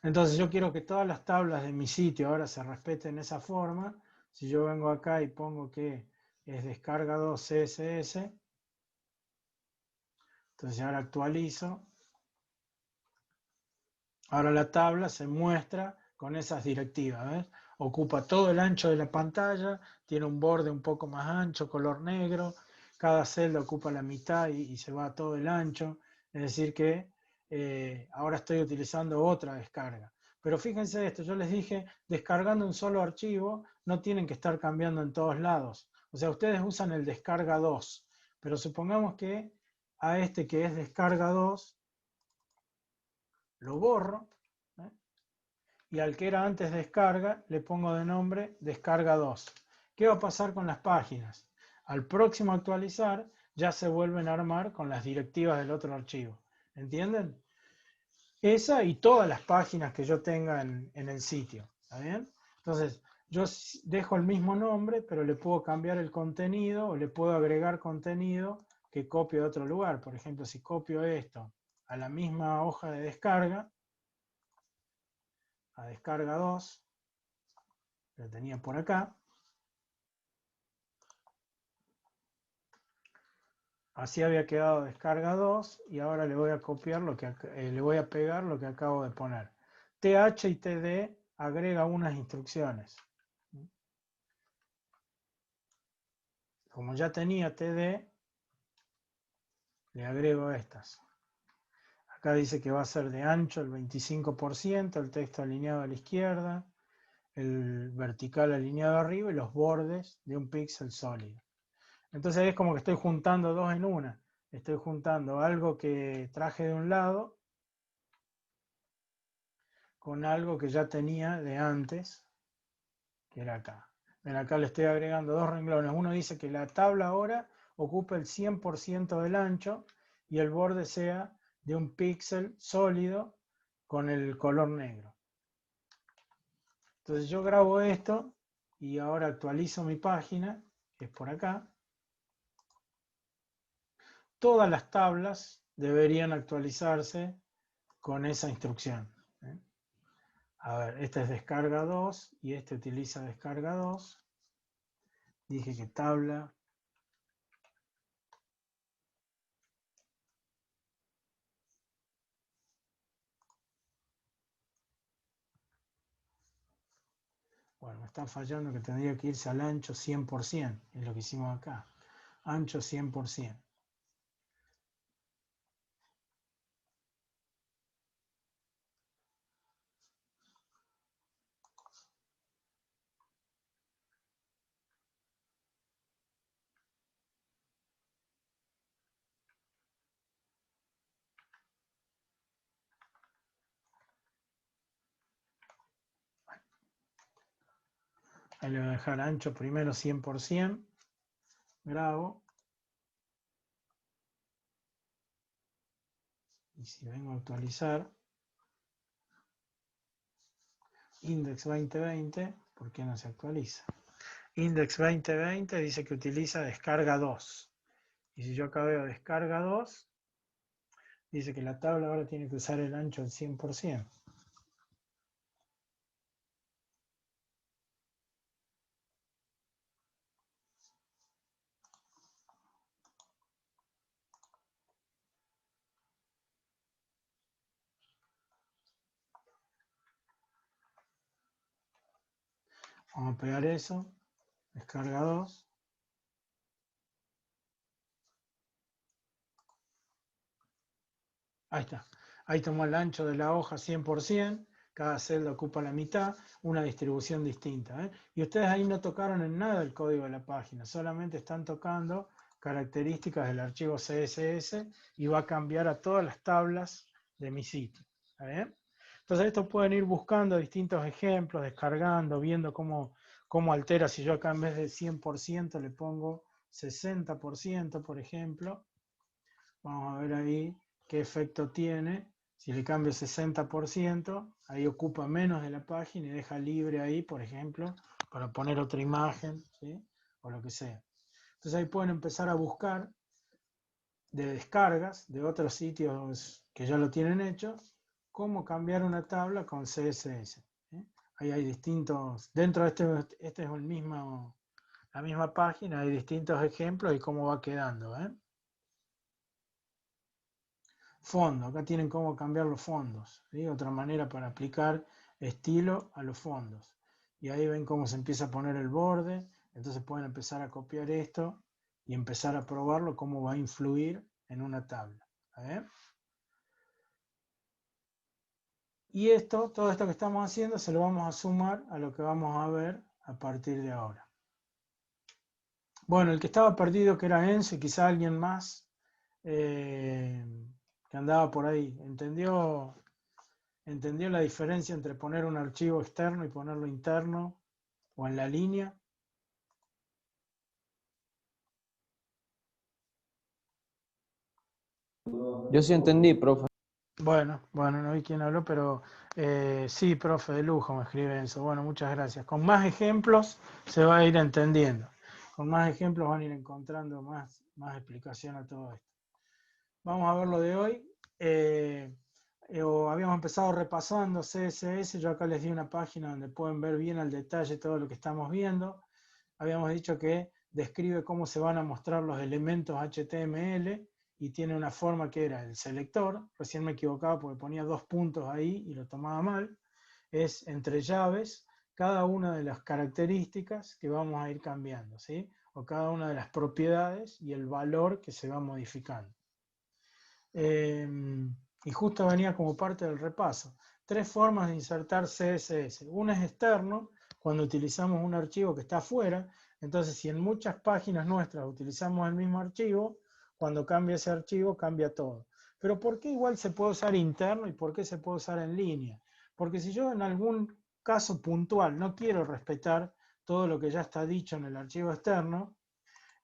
S1: Entonces yo quiero que todas las tablas de mi sitio ahora se respeten de esa forma. Si yo vengo acá y pongo que es descarga 2.css, entonces ahora actualizo. Ahora la tabla se muestra con esas directivas, ¿ves? Ocupa todo el ancho de la pantalla, tiene un borde un poco más ancho, color negro, cada celda ocupa la mitad y se va a todo el ancho, es decir que ahora estoy utilizando otra descarga. Pero fíjense esto, yo les dije, descargando un solo archivo, no tienen que estar cambiando en todos lados. O sea, ustedes usan el descarga 2, pero supongamos que a este que es descarga 2, lo borro, ¿eh? Y al que era antes descarga le pongo de nombre descarga 2. ¿Qué va a pasar con las páginas? Al próximo actualizar ya se vuelven a armar con las directivas del otro archivo. ¿Entienden? Esa y todas las páginas que yo tenga en el sitio. ¿Está bien? Entonces, yo dejo el mismo nombre, pero le puedo cambiar el contenido o le puedo agregar contenido que copio de otro lugar. Por ejemplo, si copio esto a la misma hoja de descarga, a descarga 2, lo tenía por acá. Así había quedado descarga 2 y ahora le voy a copiar lo que le voy a pegar lo que acabo de poner. TH y TD agrega unas instrucciones. Como ya tenía TD, le agrego estas. Acá dice que va a ser de ancho el 25%, el texto alineado a la izquierda, el vertical alineado arriba y los bordes de un píxel sólido. Entonces es como que estoy juntando dos en una. Estoy juntando algo que traje de un lado con algo que ya tenía de antes, que era acá. Ven, acá le estoy agregando dos renglones. Uno dice que la tabla ahora ocupe el 100% del ancho y el borde sea de un píxel sólido con el color negro. Entonces yo grabo esto y ahora actualizo mi página, que es por acá. Todas las tablas deberían actualizarse con esa instrucción. A ver, esta es descarga 2 y este utiliza descarga 2. Dije que tabla. Bueno, me está fallando que tendría que irse al ancho 100%, es lo que hicimos acá. Ancho 100%. Ahí le voy a dejar ancho primero 100%. Grabo. Y si vengo a actualizar, index 2020, ¿por qué no se actualiza? Index 2020 dice que utiliza descarga 2. Y si yo acá veo descarga 2, dice que la tabla ahora tiene que usar el ancho al 100%. Vamos a pegar eso. Descarga 2. Ahí está. Ahí tomó el ancho de la hoja 100%. Cada celda ocupa la mitad. Una distribución distinta. Y ustedes ahí no tocaron en nada el código de la página. Solamente están tocando características del archivo CSS y va a cambiar a todas las tablas de mi sitio. ¿Está bien? Entonces esto pueden ir buscando distintos ejemplos, descargando, viendo cómo altera. Si yo acá en vez de 100% le pongo 60%, por ejemplo, vamos a ver ahí qué efecto tiene. Si le cambio 60%, ahí ocupa menos de la página y deja libre ahí, por ejemplo, para poner otra imagen, ¿sí? O lo que sea. Entonces ahí pueden empezar a buscar de descargas de otros sitios que ya lo tienen hecho, cómo cambiar una tabla con CSS. Ahí hay distintos, dentro de este es la misma página, hay distintos ejemplos y cómo va quedando. Fondo, acá tienen cómo cambiar los fondos, ¿sí? Otra manera para aplicar estilo a los fondos. Y ahí ven cómo se empieza a poner el borde, entonces pueden empezar a copiar esto y empezar a probarlo, cómo va a influir en una tabla. Y todo esto que estamos haciendo, se lo vamos a sumar a lo que vamos a ver a partir de ahora. Bueno, el que estaba perdido, que era Enzo, y quizá alguien más que andaba por ahí, ¿entendió la diferencia entre poner un archivo externo y ponerlo interno o en la línea?
S2: Yo sí entendí, profe.
S1: Bueno, no vi quién habló, pero sí, profe, de lujo me escribe Enzo. Bueno, muchas gracias. Con más ejemplos se va a ir entendiendo. Con más ejemplos van a ir encontrando más explicación a todo esto. Vamos a ver lo de hoy. Habíamos empezado repasando CSS. Yo acá les di una página donde pueden ver bien al detalle todo lo que estamos viendo. Habíamos dicho que describe cómo se van a mostrar los elementos HTML y tiene una forma que era el selector. Recién me equivocaba porque ponía 2 puntos ahí y lo tomaba mal. Es entre llaves cada una de las características que vamos a ir cambiando, ¿sí? O cada una de las propiedades y el valor que se va modificando. Y justo venía como parte del repaso. 3 formas de insertar CSS. Una es externo, cuando utilizamos un archivo que está afuera. Entonces, si en muchas páginas nuestras utilizamos el mismo archivo, cuando cambia ese archivo, cambia todo. Pero ¿por qué igual se puede usar interno y por qué se puede usar en línea? Porque si yo en algún caso puntual no quiero respetar todo lo que ya está dicho en el archivo externo,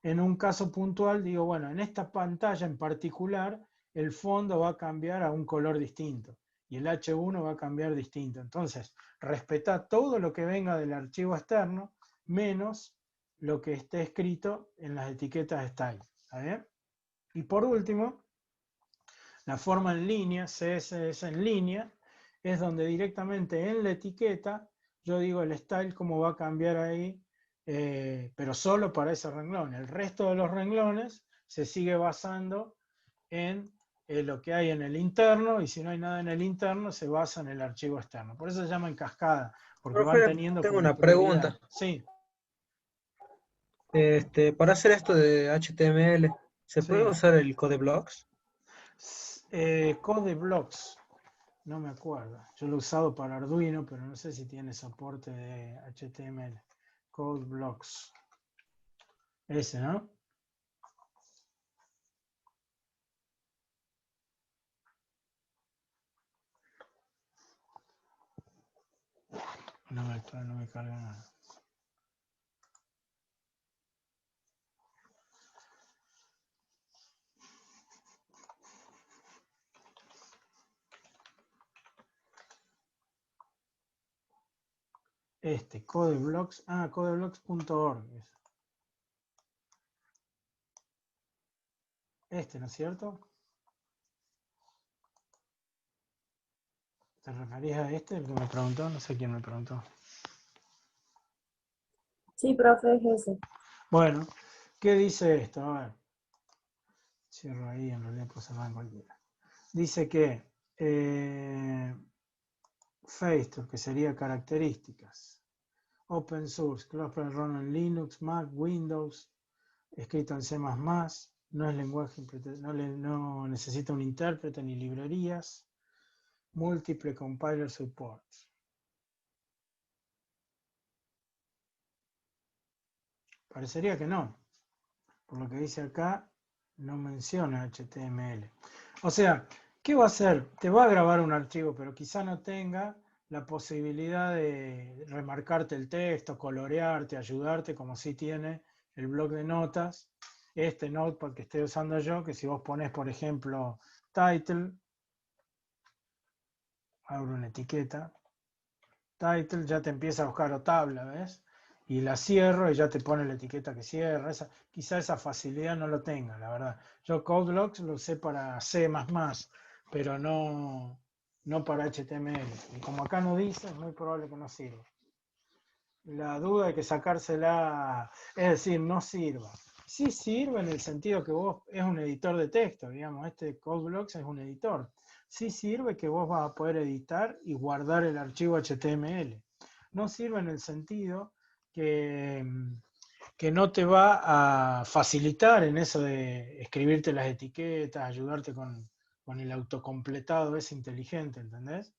S1: en un caso puntual digo, bueno, en esta pantalla en particular, el fondo va a cambiar a un color distinto y el H1 va a cambiar distinto. Entonces, respeta todo lo que venga del archivo externo, menos lo que esté escrito en las etiquetas style. ¿Está bien? Y por último, la forma en línea, CSS en línea, es donde directamente en la etiqueta yo digo el style cómo va a cambiar ahí, pero solo para ese renglón. El resto de los renglones se sigue basando en lo que hay en el interno, y si no hay nada en el interno, se basa en el archivo externo. Por eso se llama en cascada, porque van
S3: Profe,
S1: teniendo
S3: tengo
S1: como
S3: una
S1: prioridad.
S3: pregunta.
S1: Sí,
S3: Para hacer esto de HTML, ¿se puede
S1: sí.
S3: usar el code blocks?
S1: Code blocks. No me acuerdo. Yo lo he usado para Arduino, pero no sé si tiene soporte de HTML. Code blocks. Ese, ¿no? No me carga nada. Codeblocks. Ah, codeblocks.org. ¿No es cierto? ¿Te referías a el que me preguntó? No sé quién me preguntó.
S4: Sí, profe, es ese.
S1: Bueno, ¿qué dice esto? A ver. Cierro ahí, en realidad pues se va en cualquiera. Dice que Factor, que sería características. Open source, Closed Run en Linux, Mac, Windows, escrito en C++, no es lenguaje, no necesita un intérprete ni librerías, múltiple compiler support. Parecería que no, por lo que dice acá, no menciona HTML. O sea, ¿qué va a hacer? Te va a grabar un archivo, pero quizá no tenga la posibilidad de remarcarte el texto, colorearte, ayudarte, como sí tiene el bloc de notas, este notepad que estoy usando yo, que si vos pones, por ejemplo, title, abro una etiqueta, title, ya te empieza a buscar o tabla, ¿ves? y la cierro y ya te pone la etiqueta que cierra. Quizá esa facilidad no lo tenga, la verdad. Yo CodeBlocks lo usé para C++, pero no para HTML. Y como acá no dice, es muy probable que no sirva. La duda hay que sacársela, es decir, no sirva. Sí sirve en el sentido que vos es un editor de texto, digamos, este CodeBlocks es un editor. Sí sirve que vos vas a poder editar y guardar el archivo HTML. No sirve en el sentido que no te va a facilitar en eso de escribirte las etiquetas, ayudarte con el autocompletado ese inteligente, ¿entendés?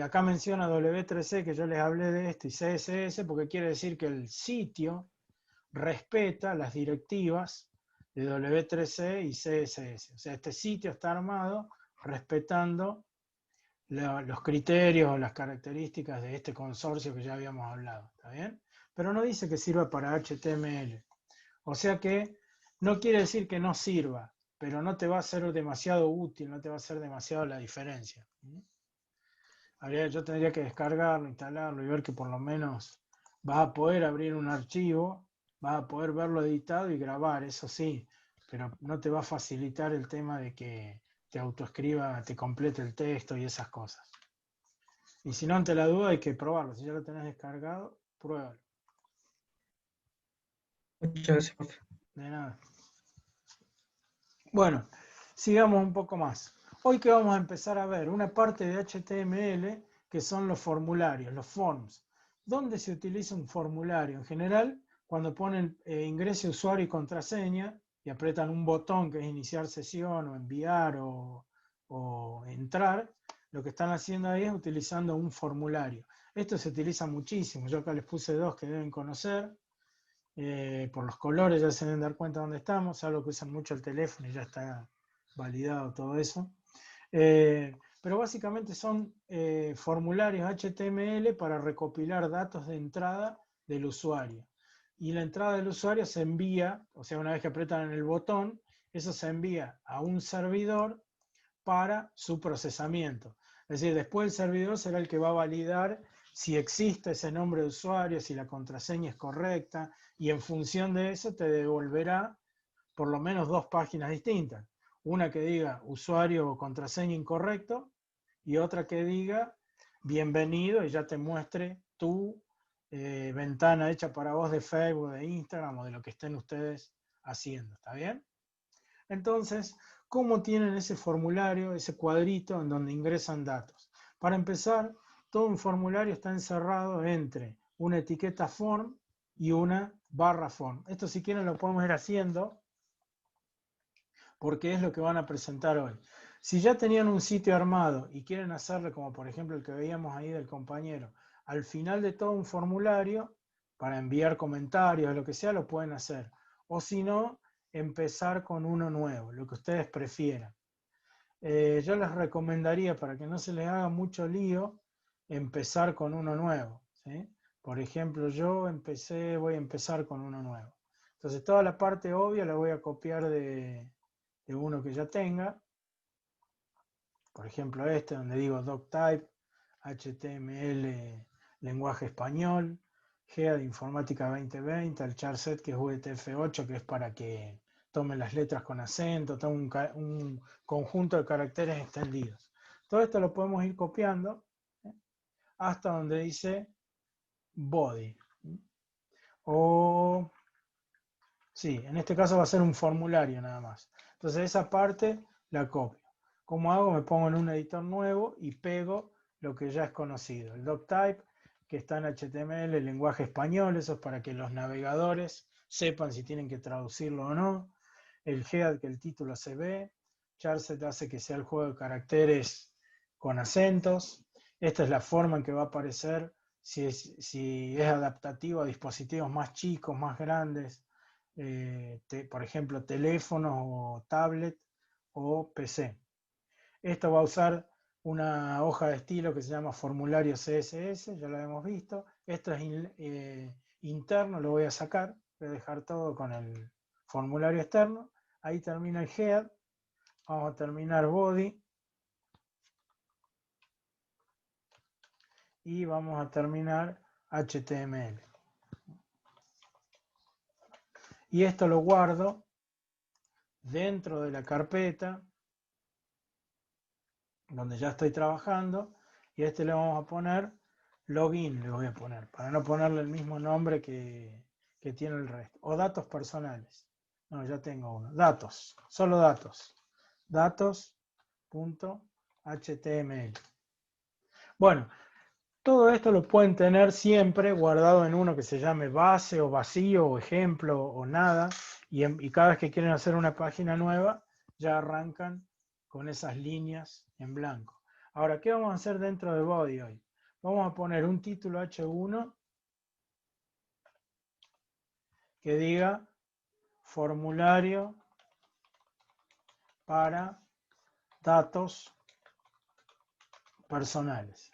S1: Acá menciona W3C, que yo les hablé de esto, y CSS, porque quiere decir que el sitio respeta las directivas de W3C y CSS. O sea, este sitio está armado respetando los criterios o las características de este consorcio que ya habíamos hablado, ¿está bien? Pero no dice que sirva para HTML. O sea que no quiere decir que no sirva, pero no te va a ser demasiado útil, no te va a hacer demasiado la diferencia. Yo tendría que descargarlo, instalarlo y ver que por lo menos vas a poder abrir un archivo, vas a poder verlo editado y grabar, eso sí, pero no te va a facilitar el tema de que te autoescriba, te complete el texto y esas cosas. Y si no, ante la duda hay que probarlo. Si ya lo tenés descargado, pruébalo.
S3: Muchas gracias, profe.
S1: De nada. Bueno, sigamos un poco más. Hoy que vamos a empezar a ver una parte de HTML que son los formularios, los forms. ¿Dónde se utiliza un formulario? En general, cuando ponen ingrese usuario y contraseña y apretan un botón que es iniciar sesión o enviar o entrar, lo que están haciendo ahí es utilizando un formulario. Esto se utiliza muchísimo. Yo acá les puse dos que deben conocer. Por los colores ya se deben dar cuenta dónde estamos, algo que usan mucho el teléfono y ya está validado todo eso. Pero básicamente son formularios HTML para recopilar datos de entrada del usuario. Y la entrada del usuario se envía, o sea, una vez que apretan en el botón, eso se envía a un servidor para su procesamiento. Es decir, después el servidor será el que va a validar si existe ese nombre de usuario, si la contraseña es correcta, y en función de eso te devolverá por lo menos dos páginas distintas. Una que diga usuario o contraseña incorrecto y otra que diga bienvenido y ya te muestre tu ventana hecha para vos de Facebook, de Instagram o de lo que estén ustedes haciendo. ¿Está bien? Entonces, ¿cómo tienen ese formulario, ese cuadrito en donde ingresan datos? Para empezar, todo un formulario está encerrado entre una etiqueta form y una barra form. Esto si quieren lo podemos ir haciendo porque es lo que van a presentar hoy. Si ya tenían un sitio armado y quieren hacerle como por ejemplo el que veíamos ahí del compañero, al final de todo un formulario, para enviar comentarios, lo que sea, lo pueden hacer. O si no, empezar con uno nuevo, lo que ustedes prefieran. Yo les recomendaría, para que no se les haga mucho lío, empezar con uno nuevo, ¿sí? Por ejemplo, voy a empezar con uno nuevo. Entonces toda la parte obvia la voy a copiar de uno que ya tenga. Por ejemplo este, donde digo doctype, HTML, lenguaje español, GEA de Informática 2020, el charset que es UTF-8, que es para que tome las letras con acento, tome un conjunto de caracteres extendidos. Todo esto lo podemos ir copiando hasta donde dice body. O, sí, en este caso va a ser un formulario nada más. Entonces esa parte la copio. ¿Cómo hago? Me pongo en un editor nuevo y pego lo que ya es conocido. El doctype, que está en HTML, el lenguaje español, eso es para que los navegadores sepan si tienen que traducirlo o no. El head, que el título se ve. Charset hace que sea el juego de caracteres con acentos. Esta es la forma en que va a aparecer si es adaptativo a dispositivos más chicos, más grandes. Por ejemplo, teléfonos o tablet o PC. Esto va a usar una hoja de estilo que se llama formulario CSS, ya lo hemos visto. Esto es interno, lo voy a sacar, voy a dejar todo con el formulario externo. Ahí termina el head, vamos a terminar body y vamos a terminar HTML. Y esto lo guardo dentro de la carpeta donde ya estoy trabajando, y a este le vamos a poner login, le voy a poner, para no ponerle el mismo nombre que tiene el resto. O datos personales. No, ya tengo uno. Datos, solo datos. Datos.html. Bueno, todo esto lo pueden tener siempre guardado en uno que se llame base o vacío o ejemplo o nada, y cada vez que quieren hacer una página nueva, ya arrancan con esas líneas en blanco. Ahora, ¿qué vamos a hacer dentro de body hoy? Vamos a poner un título H1 que diga formulario para datos personales.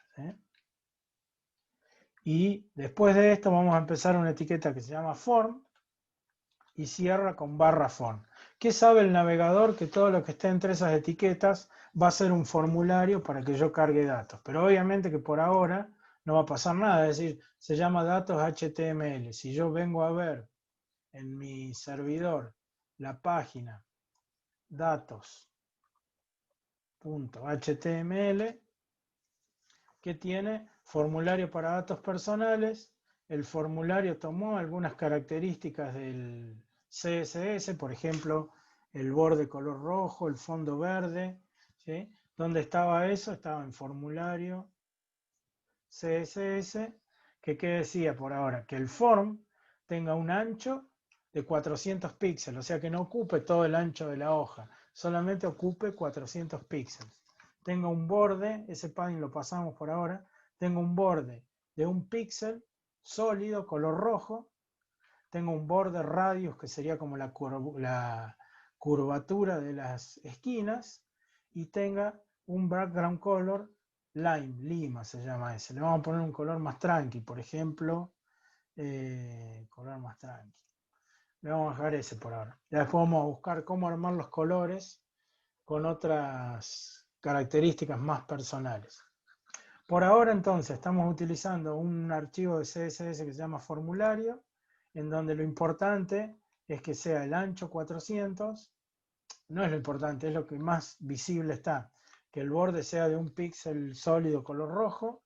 S1: Y después de esto vamos a empezar una etiqueta que se llama form y cierra con barra form. ¿Qué sabe el navegador? Que todo lo que esté entre esas etiquetas va a ser un formulario para que yo cargue datos. Pero obviamente que por ahora no va a pasar nada, es decir, se llama datos HTML. Si yo vengo a ver en mi servidor la página datos.html, que tiene formulario para datos personales. El formulario tomó algunas características del CSS, por ejemplo, el borde color rojo, el fondo verde. ¿Sí? ¿Dónde estaba eso? Estaba en formulario CSS, que ¿qué decía por ahora? Que el form tenga un ancho de 400 píxeles, o sea que no ocupe todo el ancho de la hoja, solamente ocupe 400 píxeles. Tenga un borde, ese padding lo pasamos por ahora, tengo un borde de 1 píxel sólido, color rojo, tengo un borde radius que sería como la curvatura de las esquinas, y tenga un background color lima se llama ese. Le vamos a poner un color más tranqui, por ejemplo, color más tranqui. Le vamos a dejar ese por ahora. Ya después vamos a buscar cómo armar los colores con otras características más personales. Por ahora entonces estamos utilizando un archivo de CSS que se llama formulario, en donde lo importante es que sea el ancho 400, no es lo importante, es lo que más visible está, que el borde sea de 1 píxel sólido color rojo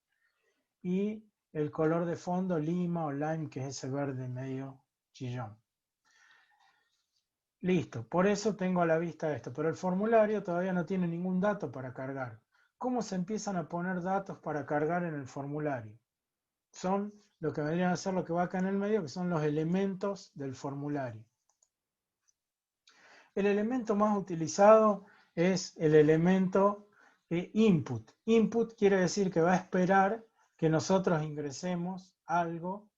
S1: y el color de fondo lima o lime, que es ese verde medio chillón. Listo, por eso tengo a la vista esto, pero el formulario todavía no tiene ningún dato para cargar. ¿Cómo se empiezan a poner datos para cargar en el formulario? Son lo que vendrían a ser lo que va acá en el medio, que son los elementos del formulario. El elemento más utilizado es el elemento input. Input quiere decir que va a esperar que nosotros ingresemos algo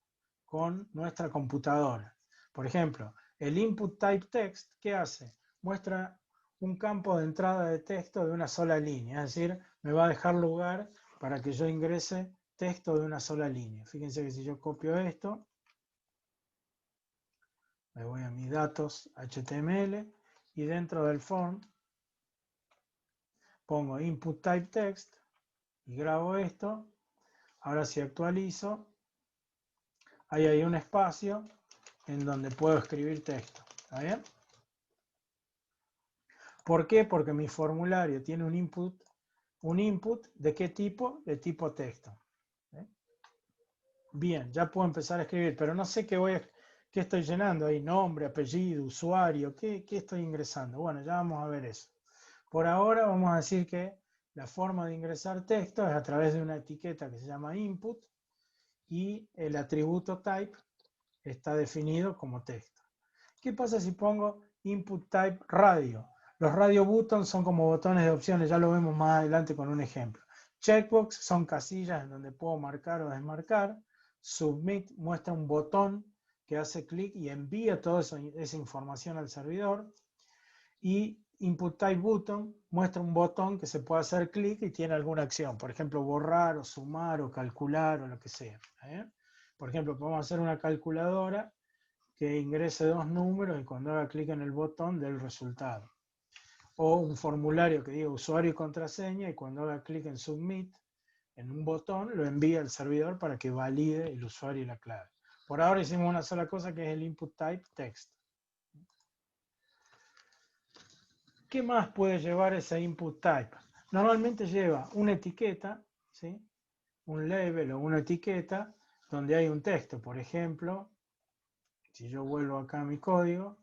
S1: con nuestra computadora. Por ejemplo, el input type text, ¿qué hace? Muestra un campo de entrada de texto de una sola línea, es decir, me va a dejar lugar para que yo ingrese texto de una sola línea. Fíjense que si yo copio esto, me voy a mis datos HTML y dentro del form pongo input type text y grabo esto. Ahora si actualizo, ahí hay un espacio en donde puedo escribir texto. ¿Está bien? ¿Por qué? Porque mi formulario tiene un input ¿de qué tipo? De tipo texto. Bien, ya puedo empezar a escribir, pero no sé qué estoy llenando ahí, nombre, apellido, usuario, ¿qué estoy ingresando? Bueno, ya vamos a ver eso. Por ahora vamos a decir que la forma de ingresar texto es a través de una etiqueta que se llama input y el atributo type está definido como texto. ¿Qué pasa si pongo input type radio? Los radio buttons son como botones de opciones, ya lo vemos más adelante con un ejemplo. Checkbox son casillas en donde puedo marcar o desmarcar. Submit muestra un botón que hace clic y envía toda esa información al servidor. Y input type button muestra un botón que se puede hacer clic y tiene alguna acción. Por ejemplo, borrar o sumar o calcular o lo que sea. Por ejemplo, podemos hacer una calculadora que ingrese 2 números y cuando haga clic en el botón dé el resultado. O un formulario que diga usuario y contraseña y cuando haga clic en submit, en un botón, lo envía al servidor para que valide el usuario y la clave. Por ahora hicimos una sola cosa que es el input type text. ¿Qué más puede llevar ese input type? Normalmente lleva una etiqueta, ¿sí? Un label o una etiqueta donde hay un texto. Por ejemplo, si yo vuelvo acá a mi código,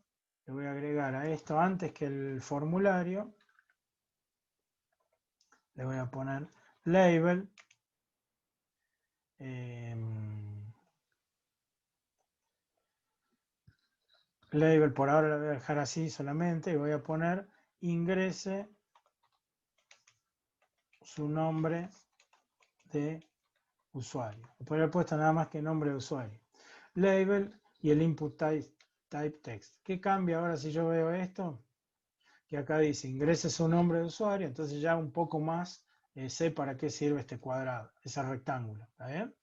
S1: le voy a agregar a esto antes que el formulario, le voy a poner label, label por ahora lo voy a dejar así solamente y voy a poner ingrese su nombre de usuario. Podría haber puesto nada más que nombre de usuario. Label y el input type text. ¿Qué cambia ahora si yo veo esto? Que acá dice ingrese su nombre de usuario, entonces ya un poco más sé para qué sirve este cuadrado, ese rectángulo. ¿Está bien?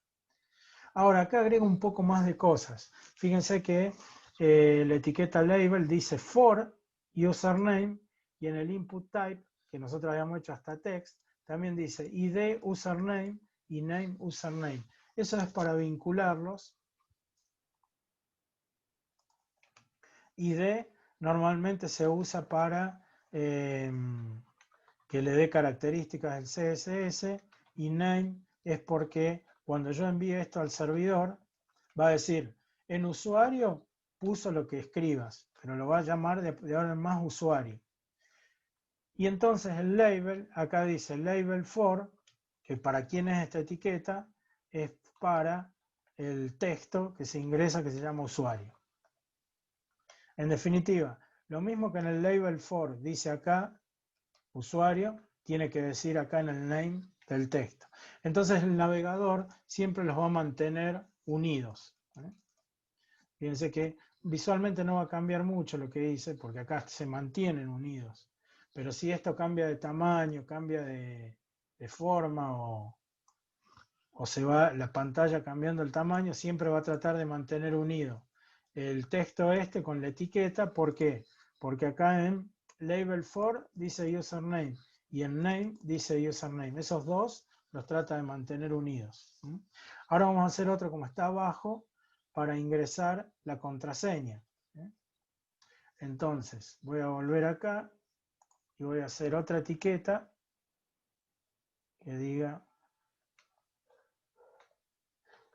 S1: Ahora acá agrego un poco más de cosas. Fíjense que la etiqueta label dice for username y en el input type, que nosotros habíamos hecho hasta text, también dice id username y name username. Eso es para vincularlos. ID normalmente se usa para que le dé características al CSS y name es porque cuando yo envíe esto al servidor va a decir en usuario puso lo que escribas, pero lo va a llamar de ahora en más usuario. Y entonces el label, acá dice label for, que para quién es esta etiqueta, es para el texto que se ingresa que se llama usuario. En definitiva, lo mismo que en el label for dice acá, usuario, tiene que decir acá en el name del texto. Entonces el navegador siempre los va a mantener unidos. Fíjense que visualmente no va a cambiar mucho lo que dice, porque acá se mantienen unidos. Pero si esto cambia de tamaño, cambia de forma o se va la pantalla cambiando el tamaño, siempre va a tratar de mantener unido el texto este con la etiqueta. ¿Por qué? Porque acá en label for dice username y en name dice username. Esos dos los trata de mantener unidos. Ahora vamos a hacer otro como está abajo para ingresar la contraseña. Entonces voy a volver acá y voy a hacer otra etiqueta que diga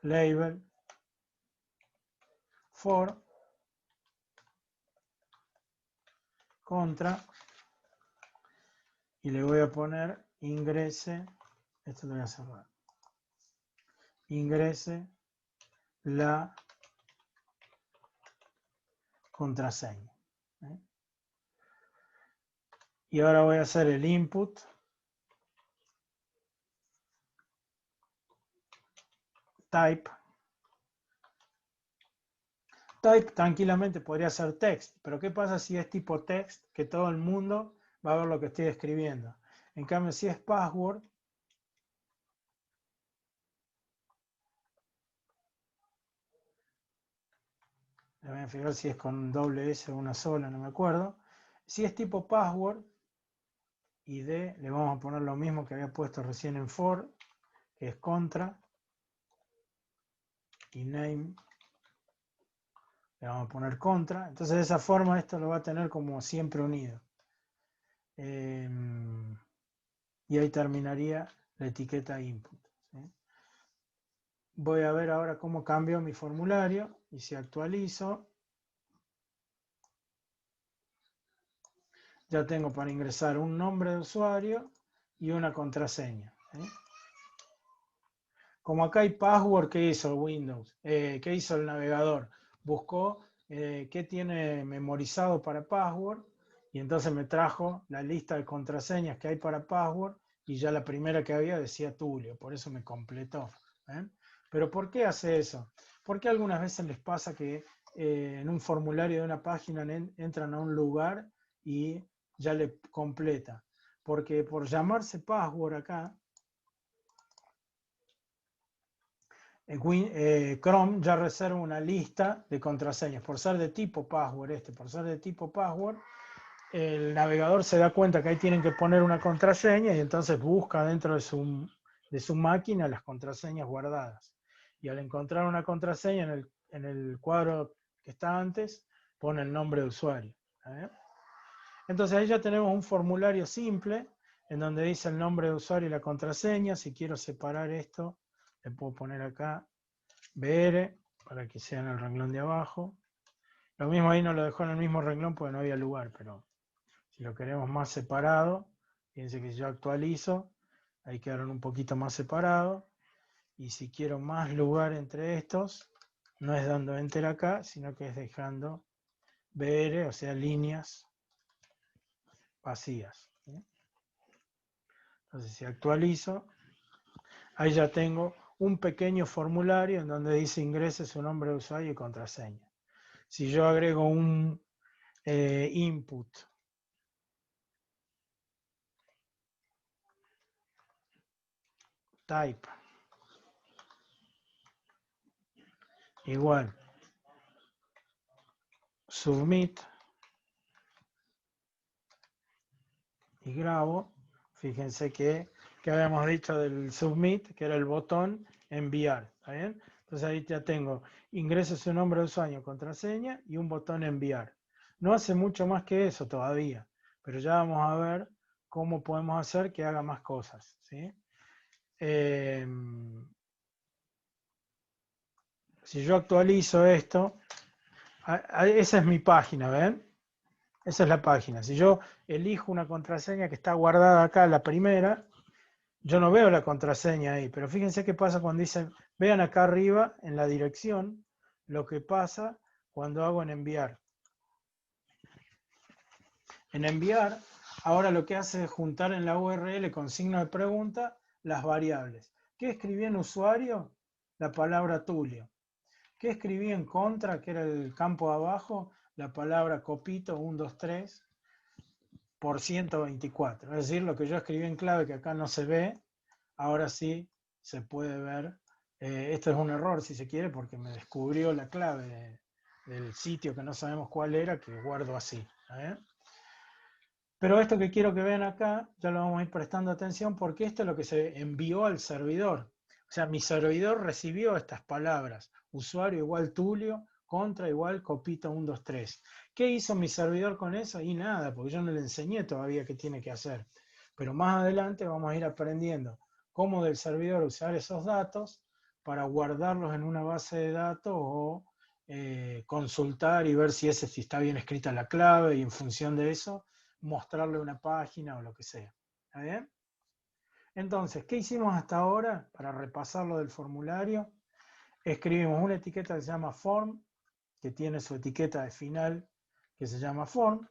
S1: label for contra y le voy a poner ingrese, esto lo voy a cerrar, ingrese la contraseña. Y ahora voy a hacer el input type. Type tranquilamente podría ser text, pero ¿qué pasa si es tipo text? Que todo el mundo va a ver lo que estoy escribiendo. En cambio, si es password, me voy a fijar si es con doble S o una sola, no me acuerdo. Si es tipo password, ID, le vamos a poner lo mismo que había puesto recién en for, que es contra, y name, le vamos a poner contra. Entonces de esa forma esto lo va a tener como siempre unido. Y ahí terminaría la etiqueta input. ¿Sí? Voy a ver ahora cómo cambio mi formulario y si actualizo, ya tengo para ingresar un nombre de usuario y una contraseña. Como acá hay password, ¿qué hizo Windows? ¿Qué hizo el navegador? Buscó qué tiene memorizado para password y entonces me trajo la lista de contraseñas que hay para password y ya la primera que había decía Tulio, por eso me completó. Pero ¿por qué hace eso? Porque algunas veces les pasa que en un formulario de una página entran a un lugar y ya le completa. Porque por llamarse password acá, Chrome ya reserva una lista de contraseñas. Por ser de tipo password por ser de tipo password, el navegador se da cuenta que ahí tienen que poner una contraseña y entonces busca dentro de su máquina las contraseñas guardadas. Y al encontrar una contraseña en el cuadro que está antes, pone el nombre de usuario. Entonces ahí ya tenemos un formulario simple en donde dice el nombre de usuario y la contraseña. Si quiero separar esto, le puedo poner acá BR para que sea en el renglón de abajo. Lo mismo ahí no lo dejó en el mismo renglón porque no había lugar, pero si lo queremos más separado, fíjense que si yo actualizo, ahí quedaron un poquito más separados. Y si quiero más lugar entre estos, no es dando enter acá, sino que es dejando BR, o sea, líneas vacías. ¿Sí? Entonces, si actualizo, ahí ya tengo un pequeño formulario en donde dice ingrese su nombre de usuario y contraseña. Si yo agrego un input type igual submit y grabo, fíjense que habíamos dicho del submit, que era el botón enviar, ¿está bien? Entonces ahí ya tengo ingrese su nombre de usuario, contraseña y un botón enviar. No hace mucho más que eso todavía, pero ya vamos a ver cómo podemos hacer que haga más cosas, ¿sí? Si yo actualizo esto, esa es mi página, ¿ven? Esa es la página. Si yo elijo una contraseña que está guardada acá, la primera, yo no veo la contraseña ahí, pero fíjense qué pasa cuando dicen, vean acá arriba en la dirección, lo que pasa cuando hago en enviar. En enviar, ahora lo que hace es juntar en la URL con signo de pregunta las variables. ¿Qué escribí en usuario? La palabra Tulio. ¿Qué escribí en contra, que era el campo de abajo? La palabra copito 123 por 124. Es decir, lo que yo escribí en clave que acá no se ve, ahora sí se puede ver. Esto es un error si se quiere porque me descubrió la clave del sitio que no sabemos cuál era, que guardo así. Pero esto que quiero que vean acá, ya lo vamos a ir prestando atención porque esto es lo que se envió al servidor. O sea, mi servidor recibió estas palabras. Usuario igual Tulio, contra igual copito 123. ¿Qué hizo mi servidor con eso? Y nada, porque yo no le enseñé todavía qué tiene que hacer. Pero más adelante vamos a ir aprendiendo cómo del servidor usar esos datos para guardarlos en una base de datos o consultar y ver si está bien escrita la clave y en función de eso mostrarle una página o lo que sea. ¿Está bien? Entonces, ¿qué hicimos hasta ahora? Para repasar lo del formulario, escribimos una etiqueta que se llama form, que tiene su etiqueta de final que se llama form,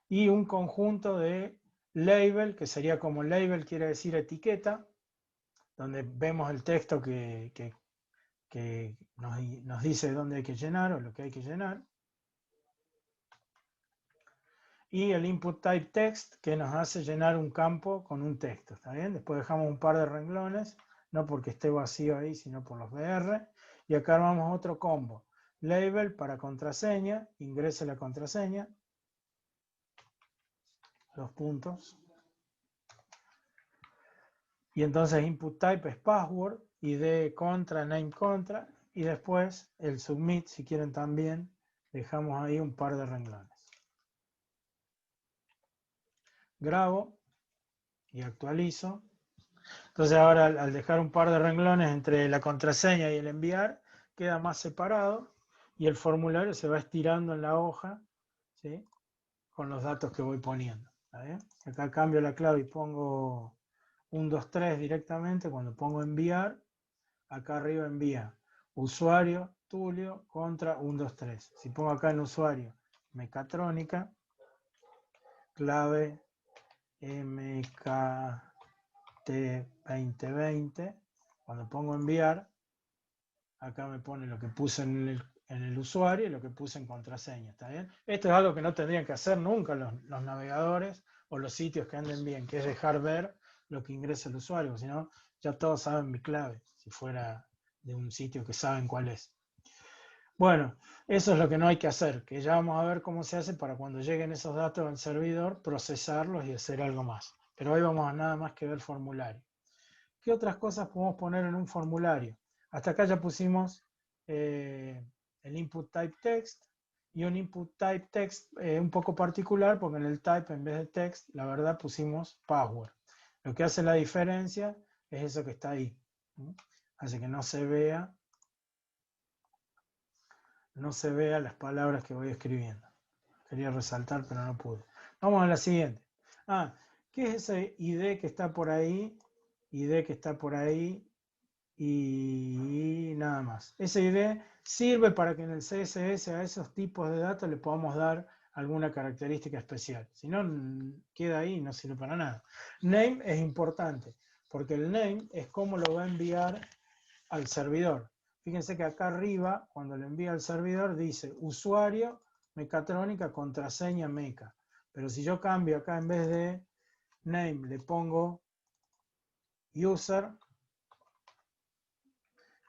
S1: y un conjunto de label, que sería como label quiere decir etiqueta, donde vemos el texto que nos dice dónde hay que llenar o lo que hay que llenar. Y el input type text, que nos hace llenar un campo con un texto, ¿está bien? Después dejamos un par de renglones, no porque esté vacío ahí, sino por los BR. Y acá armamos otro combo. Label para contraseña, ingrese la contraseña. 2 puntos. Y entonces input type es password, ID contra, name contra. Y después el submit, si quieren también, dejamos ahí un par de renglones. Grabo y actualizo. Entonces ahora al dejar un par de renglones entre la contraseña y el enviar, queda más separado y el formulario se va estirando en la hoja, ¿sí? Con los datos que voy poniendo. ¿Está bien? Acá cambio la clave y pongo 123 directamente. Cuando pongo enviar, acá arriba envía usuario Tulio contra 123. Si pongo acá en usuario mecatrónica, clave MKT2020, cuando pongo enviar, acá me pone lo que puse en el usuario y lo que puse en contraseña, ¿está bien? Esto es algo que no tendrían que hacer nunca los navegadores o los sitios que anden bien, que es dejar ver lo que ingresa el usuario, si no, ya todos saben mi clave, si fuera de un sitio que saben cuál es. Bueno, eso es lo que no hay que hacer, que ya vamos a ver cómo se hace para cuando lleguen esos datos al servidor, procesarlos y hacer algo más. Pero hoy vamos a nada más que ver formulario. ¿Qué otras cosas podemos poner en un formulario? Hasta acá ya pusimos el input type text y un input type text un poco particular, porque en el type en vez de text, la verdad pusimos password. Lo que hace la diferencia es eso que está ahí. ¿Sí? Hace que no se vea las palabras que voy escribiendo. Quería resaltar, pero no pude. Vamos a la siguiente. ¿Qué es ese ID que está por ahí? ID que está por ahí y nada más. Ese ID sirve para que en el CSS a esos tipos de datos le podamos dar alguna característica especial. Si no, queda ahí y no sirve para nada. Name es importante, porque el name es cómo lo va a enviar al servidor. Fíjense que acá arriba, cuando lo envía al servidor, dice usuario, mecatrónica, contraseña, meca. Pero si yo cambio acá en vez de name, le pongo user,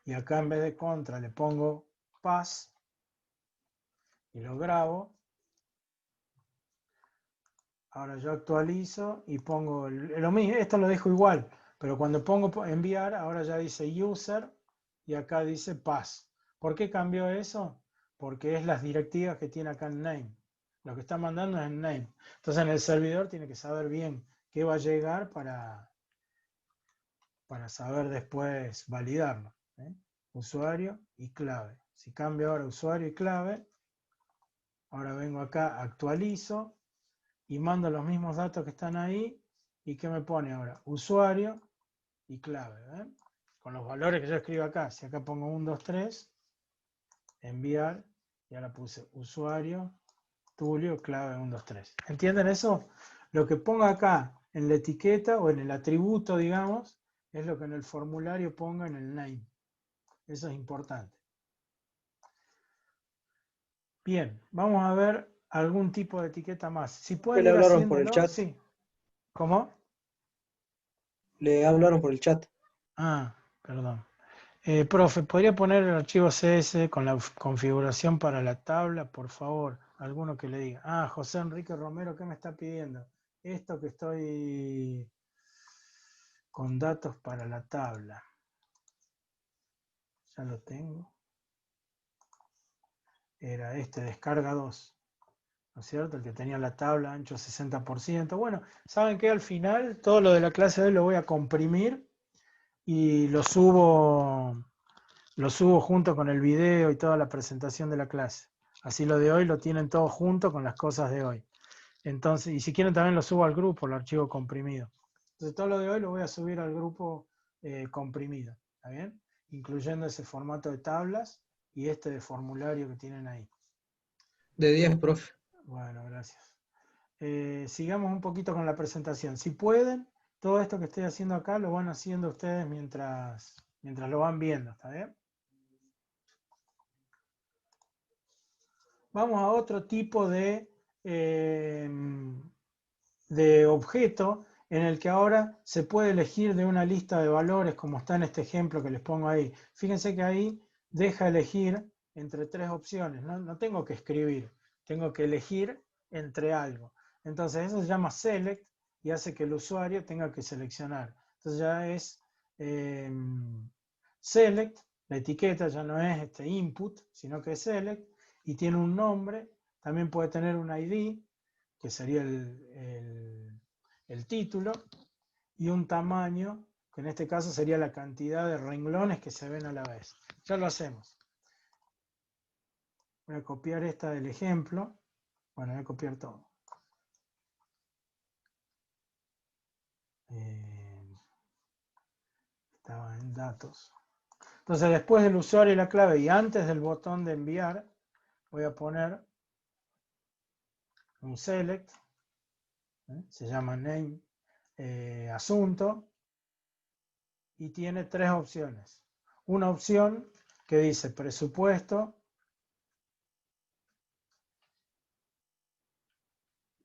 S1: y acá en vez de contra le pongo pass, y lo grabo. Ahora yo actualizo y pongo lo mismo, esto lo dejo igual, pero cuando pongo enviar, ahora ya dice user, y acá dice pass. ¿Por qué cambió eso? Porque es las directivas que tiene acá en name. Lo que está mandando es en name. Entonces en el servidor tiene que saber bien qué va a llegar para saber después validarlo. Usuario y clave. Si cambio ahora usuario y clave, ahora vengo acá, actualizo y mando los mismos datos que están ahí. ¿Y qué me pone ahora? Usuario y clave. Con los valores que yo escribo acá. Si acá pongo 1, 2, 3, enviar, y ahora puse usuario, Tulio, clave 1, 2, 3. ¿Entienden eso? Lo que ponga acá en la etiqueta o en el atributo, digamos, es lo que en el formulario ponga en el name. Eso es importante. Bien, vamos a ver algún tipo de etiqueta más. Si pueden
S3: Le
S1: ir
S3: hablaron por el
S1: haciéndolo,
S3: chat.
S1: sí. ¿Cómo?
S3: Le hablaron por el chat.
S1: Perdón. Profe, ¿podría poner el archivo CS con la configuración para la tabla, por favor? Alguno que le diga. José Enrique Romero, ¿qué me está pidiendo? Esto que estoy con datos para la tabla. Ya lo tengo. Era descarga 2. ¿No es cierto? El que tenía la tabla ancho 60%. Bueno, ¿saben qué? Al final todo lo de la clase de hoy lo voy a comprimir y lo subo junto con el video y toda la presentación de la clase. Así lo de hoy lo tienen todo junto con las cosas de hoy. Entonces, y si quieren también lo subo al grupo, el archivo comprimido. Entonces todo lo de hoy lo voy a subir al grupo comprimido, ¿está bien? Incluyendo ese formato de tablas y de formulario que tienen ahí.
S3: De 10, profe.
S1: Bueno, gracias. Sigamos un poquito con la presentación. Si pueden, todo esto que estoy haciendo acá lo van haciendo ustedes mientras lo van viendo, ¿está bien? Vamos a otro tipo de objeto en el que ahora se puede elegir de una lista de valores, como está en este ejemplo que les pongo ahí. Fíjense que ahí deja elegir entre 3 opciones, no tengo que escribir, tengo que elegir entre algo. Entonces eso se llama select y hace que el usuario tenga que seleccionar. Entonces ya es select, la etiqueta ya no es input, sino que es select, y tiene un nombre, también puede tener un ID, que sería el título, y un tamaño, que en este caso sería la cantidad de renglones que se ven a la vez. Ya lo hacemos. Voy a copiar esta del ejemplo. Bueno, voy a copiar todo. Estaba en datos. Entonces, después del usuario y la clave y antes del botón de enviar, voy a poner un select. Se llama name asunto. Y tiene 3 opciones. Una opción que dice presupuesto.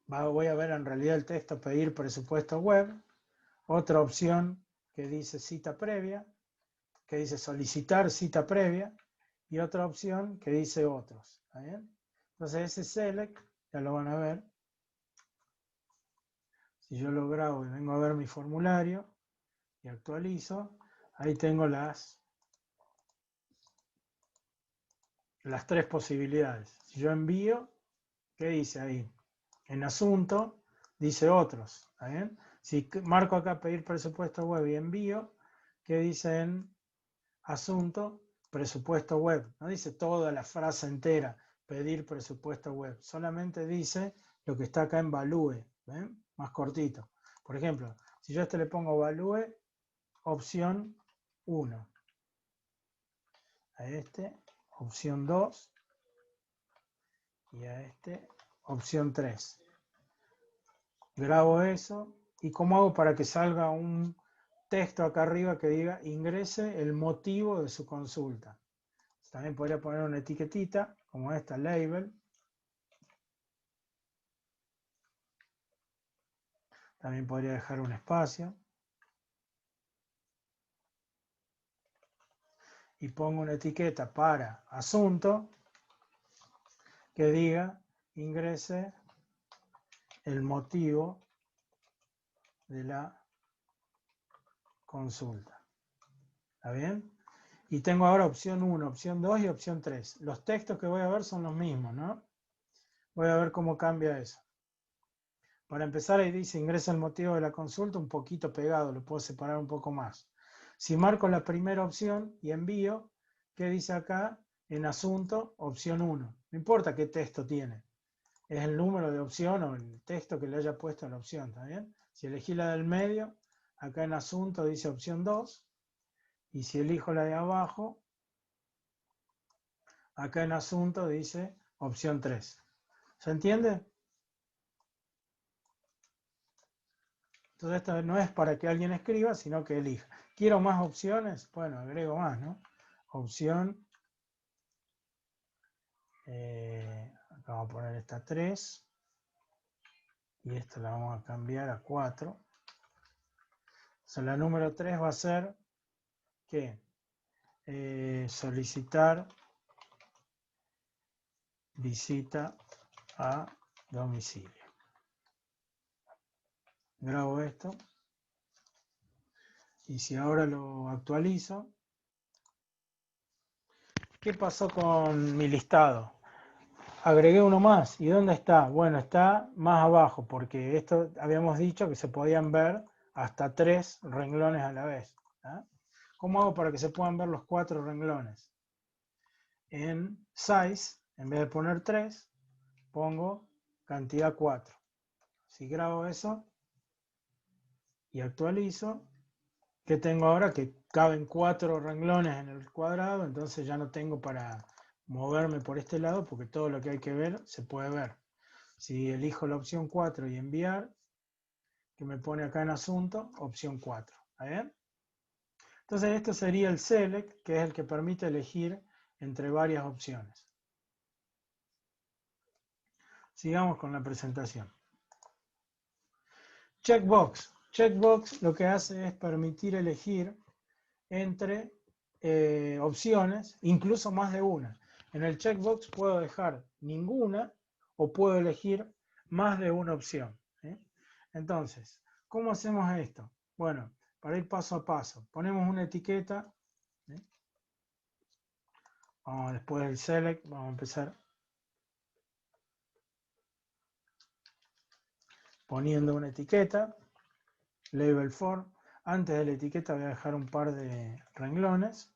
S1: Voy a ver en realidad el texto pedir presupuesto web. Otra opción que dice cita previa, que dice solicitar cita previa. Y otra opción que dice otros. ¿Está bien? Entonces ese select, ya lo van a ver. Si yo lo grabo y vengo a ver mi formulario y actualizo, ahí tengo las las tres posibilidades. Si yo envío, ¿qué dice ahí? En asunto, dice otros. ¿Está bien? Si marco acá pedir presupuesto web y envío, ¿qué dice en asunto? Presupuesto web. No dice toda la frase entera, pedir presupuesto web. Solamente dice lo que está acá en value. ¿Ven? Más cortito. Por ejemplo, si yo a este le pongo value, opción 1. A este, opción 2. Y a este, opción 3. Grabo eso. ¿Y cómo hago para que salga un texto acá arriba que diga ingrese el motivo de su consulta? También podría poner una etiquetita como esta, label. También podría dejar un espacio. Y pongo una etiqueta para asunto que diga ingrese el motivo de la consulta. ¿Está bien? Y tengo ahora opción 1, opción 2 y opción 3. Los textos que voy a ver son los mismos, ¿no? Voy a ver cómo cambia eso. Para empezar, ahí dice ingresa el motivo de la consulta, un poquito pegado, lo puedo separar un poco más. Si marco la primera opción y envío, ¿qué dice acá? En asunto, opción 1. No importa qué texto tiene. Es el número de opción o el texto que le haya puesto a la opción, ¿está bien? Si elegí la del medio, acá en asunto dice opción 2. Y si elijo la de abajo, acá en asunto dice opción 3. ¿Se entiende? Entonces esto no es para que alguien escriba, sino que elija. ¿Quiero más opciones? Bueno, agrego más, ¿no? Opción, acá vamos a poner esta 3. Y esta la vamos a cambiar a 4. O sea, la número 3 va a ser que solicitar visita a domicilio. Grabo esto. Y si ahora lo actualizo, ¿qué pasó con mi listado? Agregué uno más. ¿Y dónde está? Bueno, está más abajo, porque esto habíamos dicho que se podían ver hasta 3 renglones a la vez. ¿Ah? ¿Cómo hago para que se puedan ver los 4 renglones? En size, en vez de poner 3, pongo cantidad 4. Si grabo eso y actualizo, ¿qué tengo ahora? Que caben 4 renglones en el cuadrado, entonces ya no tengo para moverme por este lado porque todo lo que hay que ver se puede ver. Si elijo la opción 4 y enviar, que me pone acá en asunto, opción 4. ¿Está bien? Entonces esto sería el select, que es el que permite elegir entre varias opciones. Sigamos con la presentación. Checkbox. Checkbox lo que hace es permitir elegir entre opciones, incluso más de una. En el checkbox puedo dejar ninguna o puedo elegir más de una opción. ¿Sí? Entonces, ¿cómo hacemos esto? Bueno, para ir paso a paso, ponemos una etiqueta. ¿Sí? Vamos después del select, vamos a empezar poniendo una etiqueta, label form. Antes de la etiqueta voy a dejar un par de renglones.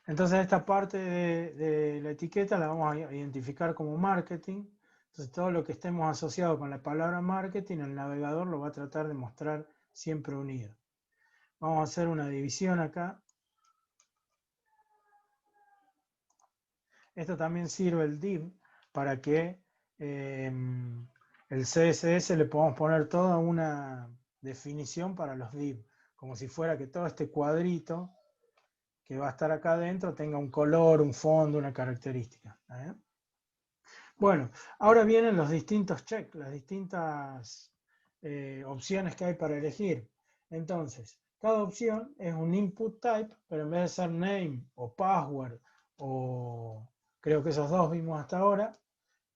S1: Entonces esta parte de la etiqueta la vamos a identificar como marketing. Entonces todo lo que estemos asociado con la palabra marketing, el navegador lo va a tratar de mostrar siempre unido. Vamos a hacer una división acá. Esto también sirve el div para que el CSS le podamos poner toda una definición para los div. Como si fuera que todo este cuadrito que va a estar acá adentro tenga un color, un fondo, una característica. ¿Eh? Bueno, ahora vienen los distintos checks, las distintas opciones que hay para elegir. Entonces, cada opción es un input type, pero en vez de ser name o password, o creo que esos dos vimos hasta ahora,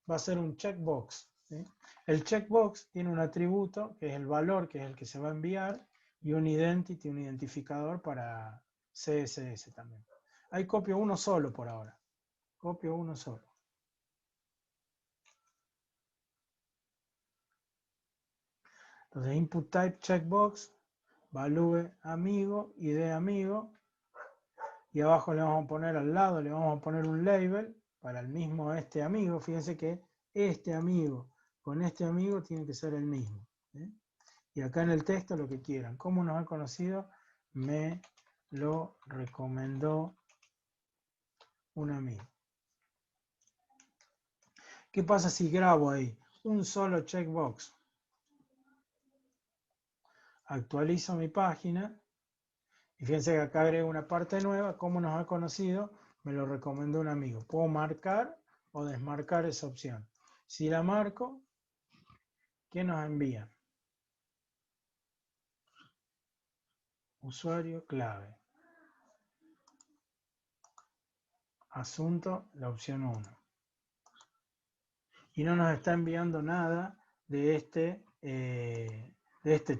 S1: va a ser un checkbox. ¿Sí? El checkbox tiene un atributo, que es el valor, que es el que se va a enviar, y un identity, un identificador para CSS también. Ahí copio uno solo por ahora. Copio uno solo. Entonces, input type checkbox, value amigo, ID amigo. Y abajo le vamos a poner al lado, le vamos a poner un label para el mismo este amigo. Fíjense que este amigo con este amigo tiene que ser el mismo. ¿Sí? Y acá en el texto lo que quieran. ¿Cómo nos ha conocido? Me lo recomendó un amigo. ¿Qué pasa si grabo ahí? Un solo checkbox. Actualizo mi página. Y fíjense que acá agrego una parte nueva. ¿Cómo nos ha conocido? Me lo recomendó un amigo. Puedo marcar o desmarcar esa opción. Si la marco, ¿qué nos envía? Usuario clave. Asunto, la opción 1. Y no nos está enviando nada de este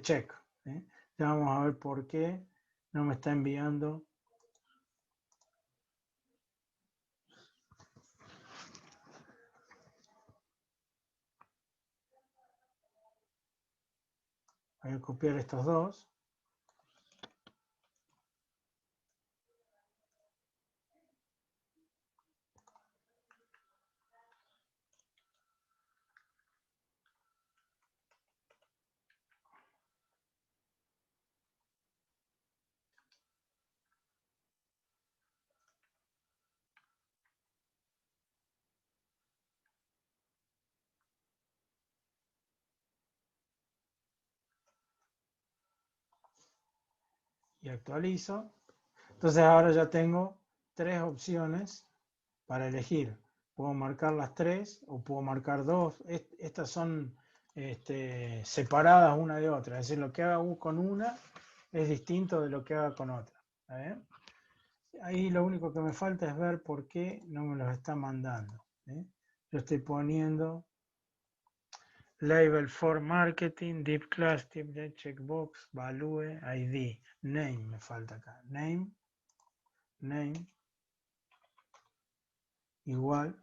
S1: check. ¿Sí? Ya vamos a ver por qué no me está enviando. Voy a copiar estos dos. Y actualizo. Entonces ahora ya tengo 3 opciones para elegir. Puedo marcar las 3 o puedo marcar 2. Estas son separadas una de otra. Es decir, lo que haga con una es distinto de lo que haga con otra. Ahí lo único que me falta es ver por qué no me los está mandando. Yo estoy poniendo label for marketing, deep class, deep checkbox, value, ID, name me falta acá. Name igual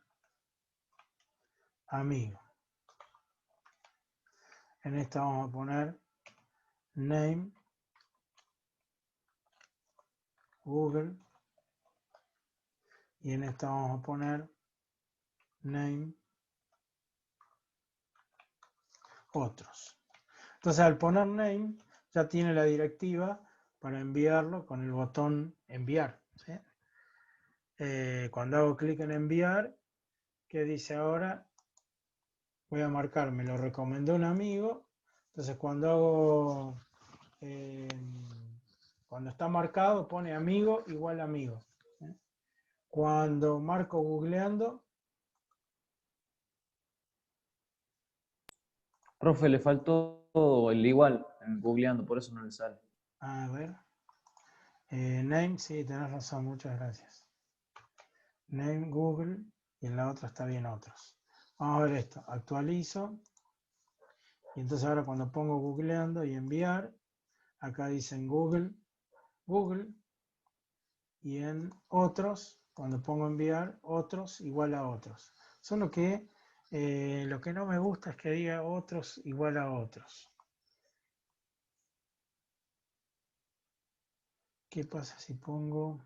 S1: amigo. En esta vamos a poner name Google y en esta vamos a poner name otros. Entonces al poner name ya tiene la directiva para enviarlo con el botón enviar. ¿Sí? Cuando hago clic en enviar, ¿qué dice ahora? Voy a marcar, me lo recomendó un amigo. Entonces cuando está marcado pone amigo igual amigo. Cuando marco googleando.
S2: Profe, le faltó el igual en googleando, por eso no le sale.
S1: A ver. Name, sí, tenés razón, muchas gracias. Name Google y en la otra está bien otros. Vamos a ver esto. Actualizo. Y entonces ahora cuando pongo googleando y enviar, acá dicen Google. Y en otros, cuando pongo enviar, otros igual a otros. Solo que lo que no me gusta es que diga otros igual a otros. ¿Qué pasa si pongo?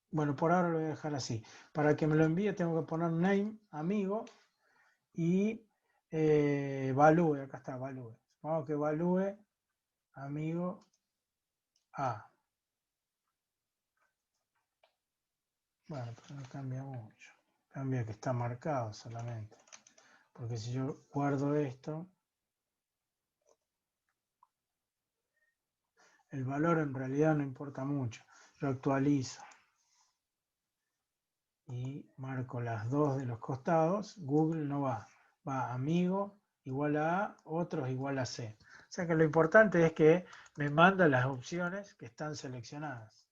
S1: Bueno, por ahora lo voy a dejar así. Para que me lo envíe tengo que poner name, amigo, y value, acá está, value. Supongamos que value, amigo, A. Bueno, pero no cambia mucho. Cambia que está marcado solamente. Porque si yo guardo esto, el valor en realidad no importa mucho. Yo actualizo y marco las dos de los costados. Google no va. Va amigo igual a A, otros igual a C. O sea que lo importante es que me manda las opciones que están seleccionadas.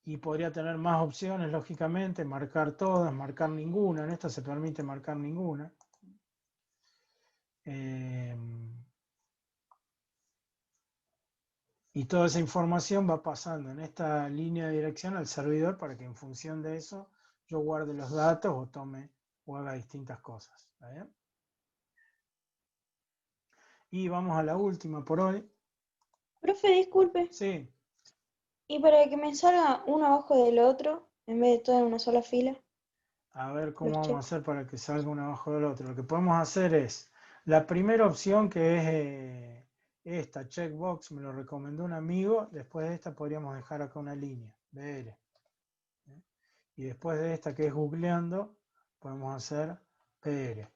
S1: Y podría tener más opciones, lógicamente, marcar todas, marcar ninguna. En esta se permite marcar ninguna. Y toda esa información va pasando en esta línea de dirección al servidor para que en función de eso yo guarde los datos o tome o haga distintas cosas. ¿Está bien? Y vamos a la última por hoy.
S5: Profe, disculpe.
S1: Sí,
S5: ¿Y para que me salga uno abajo del otro, en vez de todo en una sola fila?
S1: a ver cómo
S5: Los
S1: vamos a
S5: checos.
S1: hacer para que salga uno abajo del otro. Lo que podemos hacer es, la primera opción que es esta, checkbox, me lo recomendó un amigo, después de esta podríamos dejar acá una línea, BR. Y después de esta que es googleando, podemos hacer PR.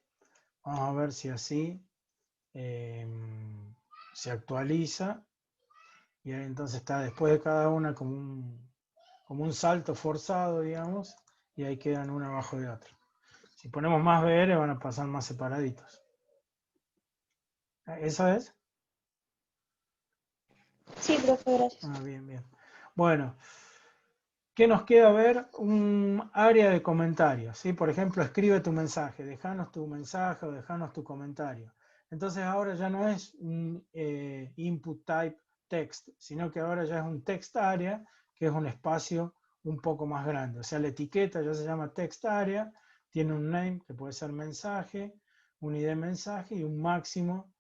S1: Vamos a ver si así se actualiza. Y ahí entonces está después de cada una como un salto forzado, digamos, y ahí quedan una abajo de otra. Si ponemos más BR van a pasar más separaditos. ¿Esa es?
S5: Sí, profe, gracias.
S1: Ah, bien, bien. Bueno, ¿qué nos queda ver? Un área de comentarios, ¿sí? Por ejemplo, escribe tu mensaje, déjanos tu mensaje o déjanos tu comentario. Entonces ahora ya no es un input type text, sino que ahora ya es un text area, que es un espacio un poco más grande. O sea, la etiqueta ya se llama text area, tiene un name que puede ser mensaje, un ID mensaje y un máximo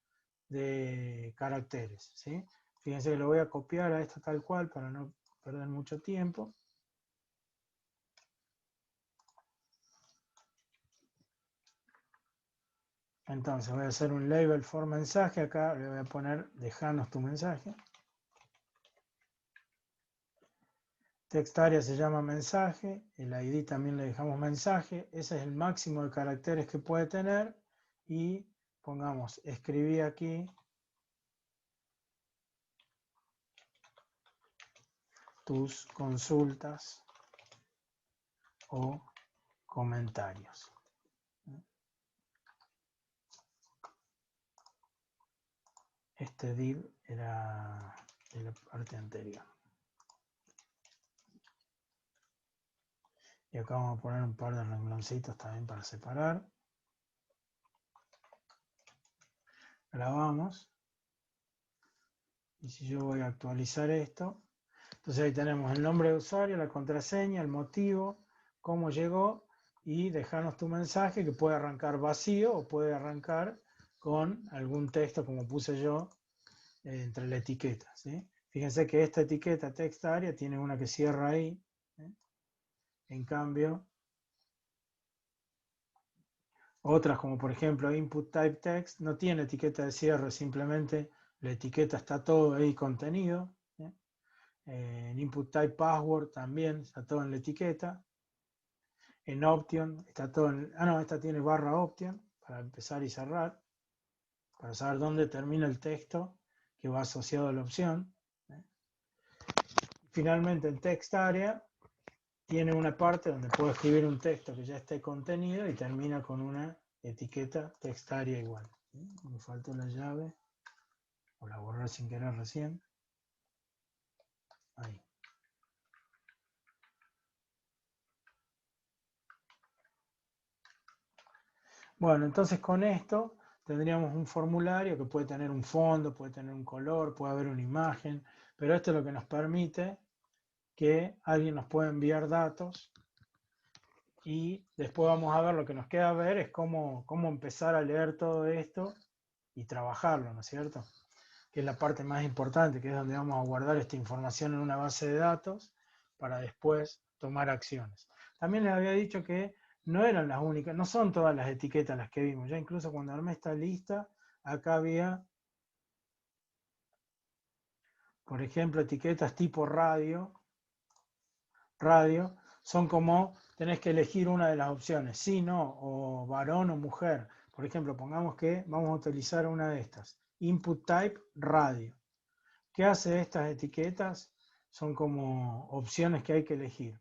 S1: de caracteres, ¿sí? Fíjense que lo voy a copiar a esto tal cual para no perder mucho tiempo. Entonces voy a hacer un label for mensaje, acá le voy a poner déjanos tu mensaje. Text area se llama mensaje, el ID también le dejamos mensaje, ese es el máximo de caracteres que puede tener y pongamos escribí aquí tus consultas o comentarios. Este div era de la parte anterior. Y acá vamos a poner un par de rengloncitos también para separar. Grabamos. Y si yo voy a actualizar esto, entonces ahí tenemos el nombre de usuario, la contraseña, el motivo, cómo llegó y dejarnos tu mensaje que puede arrancar vacío o puede arrancar con algún texto como puse yo entre la etiqueta, ¿sí? Fíjense que esta etiqueta text area tiene una que cierra ahí. En cambio, otras como por ejemplo input type text no tiene etiqueta de cierre, simplemente la etiqueta está todo ahí contenido. En input type password también está todo en la etiqueta. En option está todo en... Ah, no, esta tiene barra option para empezar y cerrar, para saber dónde termina el texto que va asociado a la opción. Finalmente en text area tiene una parte donde puedo escribir un texto que ya esté contenido y termina con una etiqueta text area igual. Me faltó la llave, o la borré sin querer recién. Ahí. Bueno, entonces con esto tendríamos un formulario que puede tener un fondo, puede tener un color, puede haber una imagen, pero esto es lo que nos permite que alguien nos pueda enviar datos y después vamos a ver, lo que nos queda ver es cómo empezar a leer todo esto y trabajarlo, ¿no es cierto? Que es la parte más importante, que es donde vamos a guardar esta información en una base de datos para después tomar acciones. También les había dicho que no eran las únicas, no son todas las etiquetas las que vimos. Ya incluso cuando armé esta lista, acá había, por ejemplo, etiquetas tipo radio, son como tenés que elegir una de las opciones, sí, no, o varón o mujer. Por ejemplo, pongamos que vamos a utilizar una de estas, input type radio. ¿Qué hace estas etiquetas? Son como opciones que hay que elegir.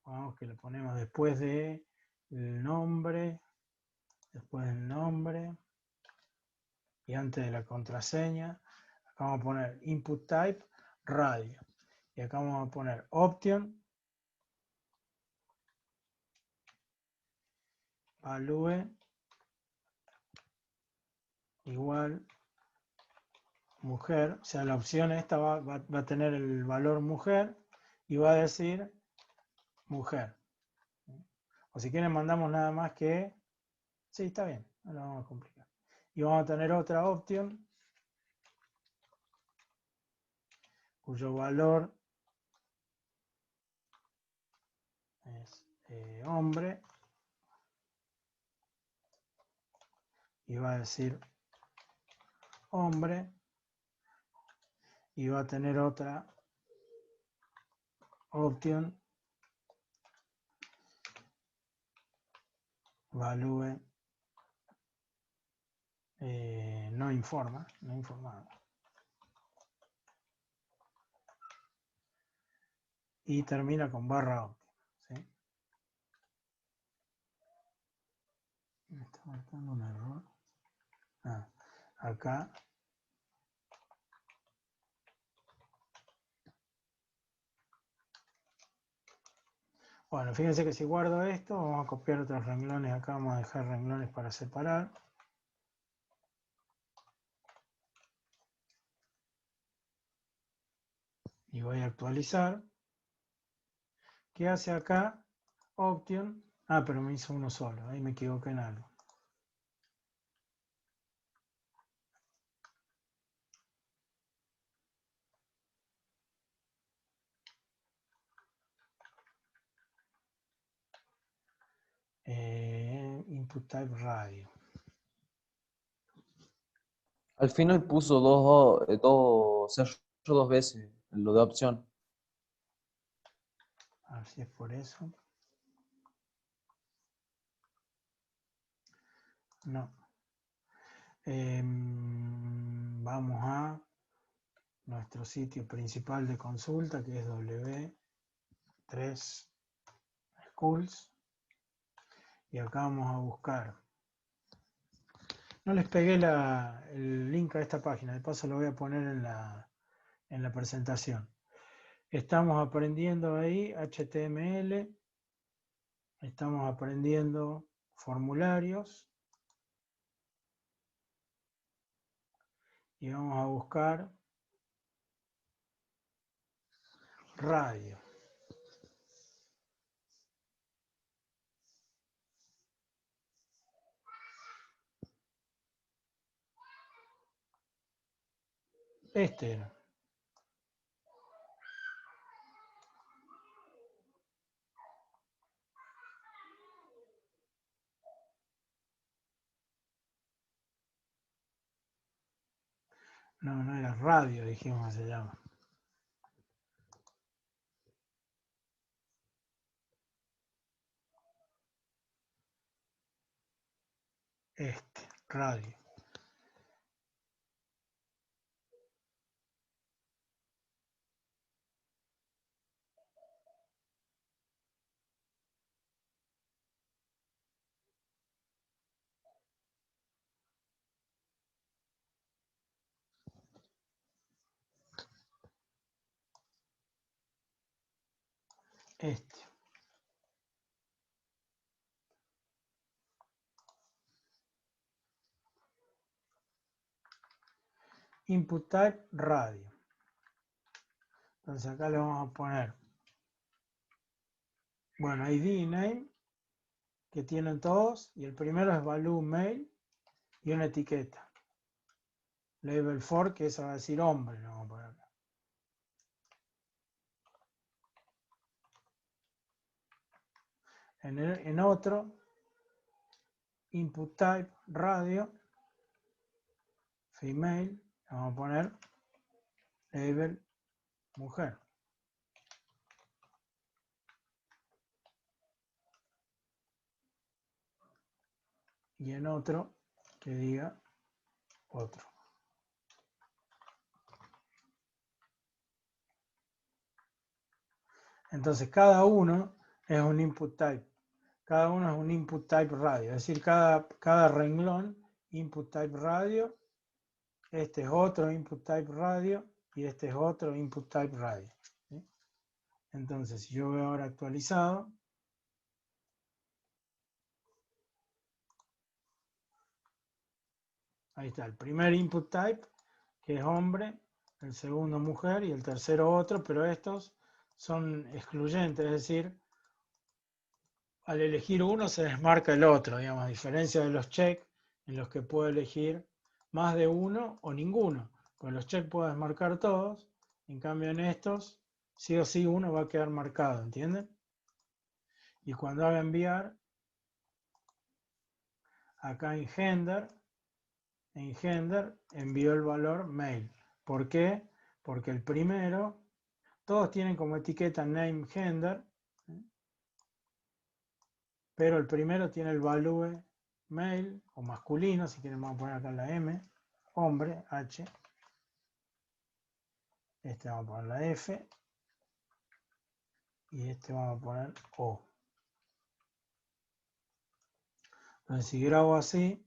S1: Vamos, que le ponemos después de el nombre, después del nombre y antes de la contraseña. Acá vamos a poner input type radio. Y acá vamos a poner option value igual mujer, o sea, la opción esta va a tener el valor mujer y va a decir mujer. O si quieren mandamos nada más que, sí, está bien, no lo vamos a complicar. Y vamos a tener otra opción cuyo valor es hombre y va a decir hombre y va a tener otra opción value no informado. Y termina con barra óptima. ¿Sí? Me está marcando un error. Acá. Bueno, fíjense que si guardo esto, vamos a copiar otros renglones acá, vamos a dejar renglones para separar. Y voy a actualizar. ¿Qué hace acá? Option. Ah, pero me hizo uno solo, ahí me equivoqué en algo. Input type radio.
S2: Al final puso dos sellos dos veces, lo de opción.
S1: A ver si es por eso. No. Vamos a nuestro sitio principal de consulta, que es W3 Schools. Y acá vamos a buscar. No les pegué el link a esta página, de paso lo voy a poner en la presentación. Estamos aprendiendo ahí HTML, estamos aprendiendo formularios y vamos a buscar radio. Este era. No, no era radio, dijimos que se llama. Radio. Input type radio. Entonces acá le vamos a poner, bueno, ID y name, que tienen todos, y el primero es value mail y una etiqueta. Label for, que eso va a decir hombre, lo vamos a poner acá. En otro, input type radio, female, vamos a poner label mujer. Y en otro, que diga otro. Entonces cada uno es un input type. Cada uno es un input type radio. Es decir, cada renglón, input type radio. Este es otro input type radio. Y este es otro input type radio. ¿Sí? Entonces, si yo veo ahora actualizado. Ahí está, el primer input type que es hombre, el segundo mujer y el tercero otro, pero estos son excluyentes, es decir, al elegir uno se desmarca el otro, digamos, a diferencia de los check en los que puedo elegir más de uno o ninguno, pues los check puedo desmarcar todos, en cambio en estos sí o sí uno va a quedar marcado, ¿entienden? Y cuando haga enviar, acá en Gender envió el valor mail. ¿Por qué? Porque el primero, todos tienen como etiqueta name gender, pero el primero tiene el value male o masculino, si quieren vamos a poner acá la M, hombre, H, este vamos a poner la F, y este vamos a poner O. Entonces si grabo así,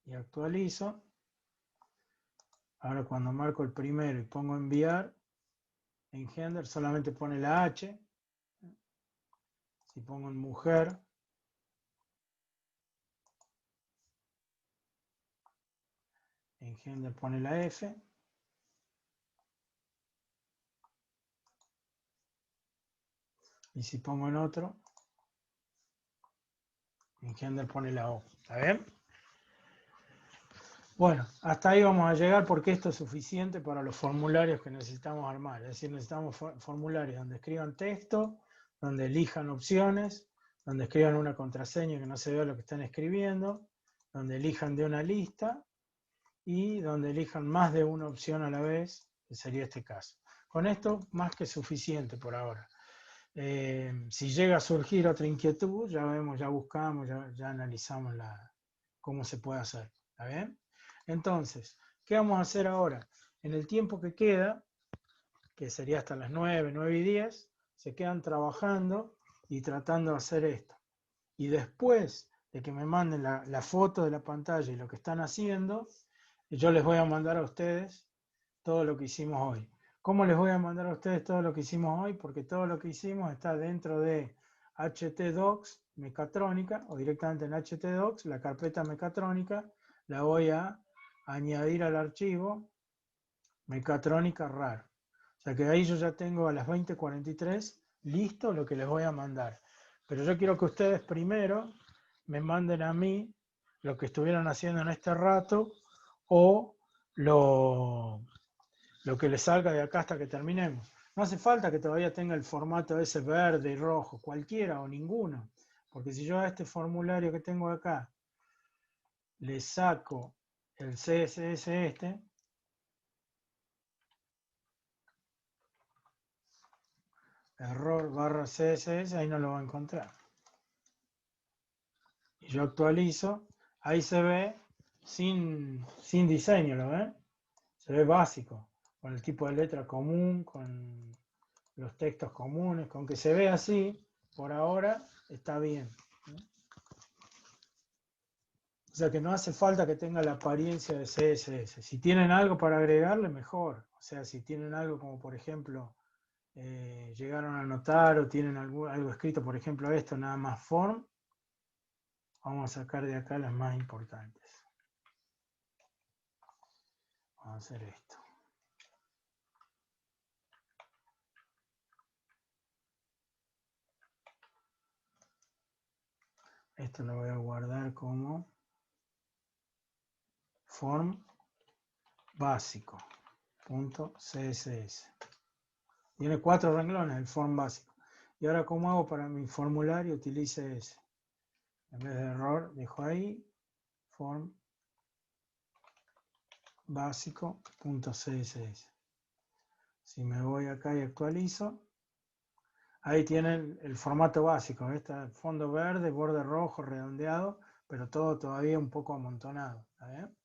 S1: y actualizo, ahora cuando marco el primero y pongo enviar, en gender solamente pone la H, si pongo en mujer, en gender pone la F, y si pongo en otro, en gender pone la O. ¿Está bien? Bueno, hasta ahí vamos a llegar porque esto es suficiente para los formularios que necesitamos armar. Es decir, necesitamos formularios donde escriban texto, donde elijan opciones, donde escriban una contraseña que no se vea lo que están escribiendo, donde elijan de una lista y donde elijan más de una opción a la vez, que sería este caso. Con esto, más que suficiente por ahora. Si llega a surgir otra inquietud, ya vemos, ya buscamos, ya analizamos cómo se puede hacer. ¿Está bien? Entonces, ¿qué vamos a hacer ahora? En el tiempo que queda, que sería hasta las 9, 9 y 10, se quedan trabajando y tratando de hacer esto. Y después de que me manden la foto de la pantalla y lo que están haciendo, yo les voy a mandar a ustedes todo lo que hicimos hoy. ¿Cómo les voy a mandar a ustedes todo lo que hicimos hoy? Porque todo lo que hicimos está dentro de htdocs mecatrónica o directamente en htdocs, la carpeta mecatrónica, la voy a añadir al archivo mecatrónica rar. O sea que ahí yo ya tengo a las 20:43 listo lo que les voy a mandar. Pero yo quiero que ustedes primero me manden a mí lo que estuvieron haciendo en este rato o lo que les salga de acá hasta que terminemos. No hace falta que todavía tenga el formato ese verde y rojo, cualquiera o ninguno. Porque si yo a este formulario que tengo acá le saco el CSS este, error barra CSS, ahí no lo va a encontrar. Y yo actualizo, ahí se ve sin diseño, ¿lo ven? Se ve básico, con el tipo de letra común, con los textos comunes, con que se ve así, por ahora está bien. O sea que no hace falta que tenga la apariencia de CSS. Si tienen algo para agregarle, mejor. O sea, si tienen algo como por ejemplo, llegaron a anotar o tienen algo escrito, por ejemplo esto, nada más form, vamos a sacar de acá las más importantes. Vamos a hacer esto. Esto lo voy a guardar como form básico.css. Tiene 4 renglones el form básico. Y ahora, ¿cómo hago para mi formulario? Utilice ese. En vez de error, dejo ahí form básico.css. Si me voy acá y actualizo, ahí tienen el formato básico. Está fondo verde, borde rojo, redondeado, pero todo todavía un poco amontonado. ¿Está bien?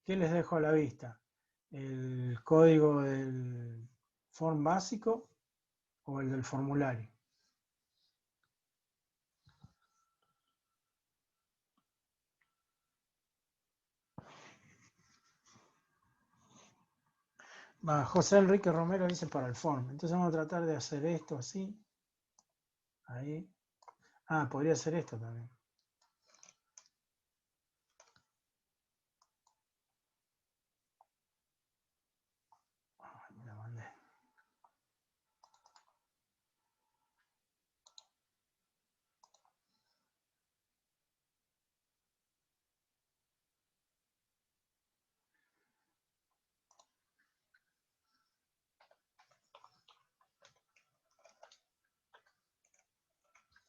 S1: ¿Qué les dejo a la vista? ¿El código del form básico o el del formulario? José Enrique Romero dice para el form. Entonces vamos a tratar de hacer esto así. Ahí. Podría ser esto también.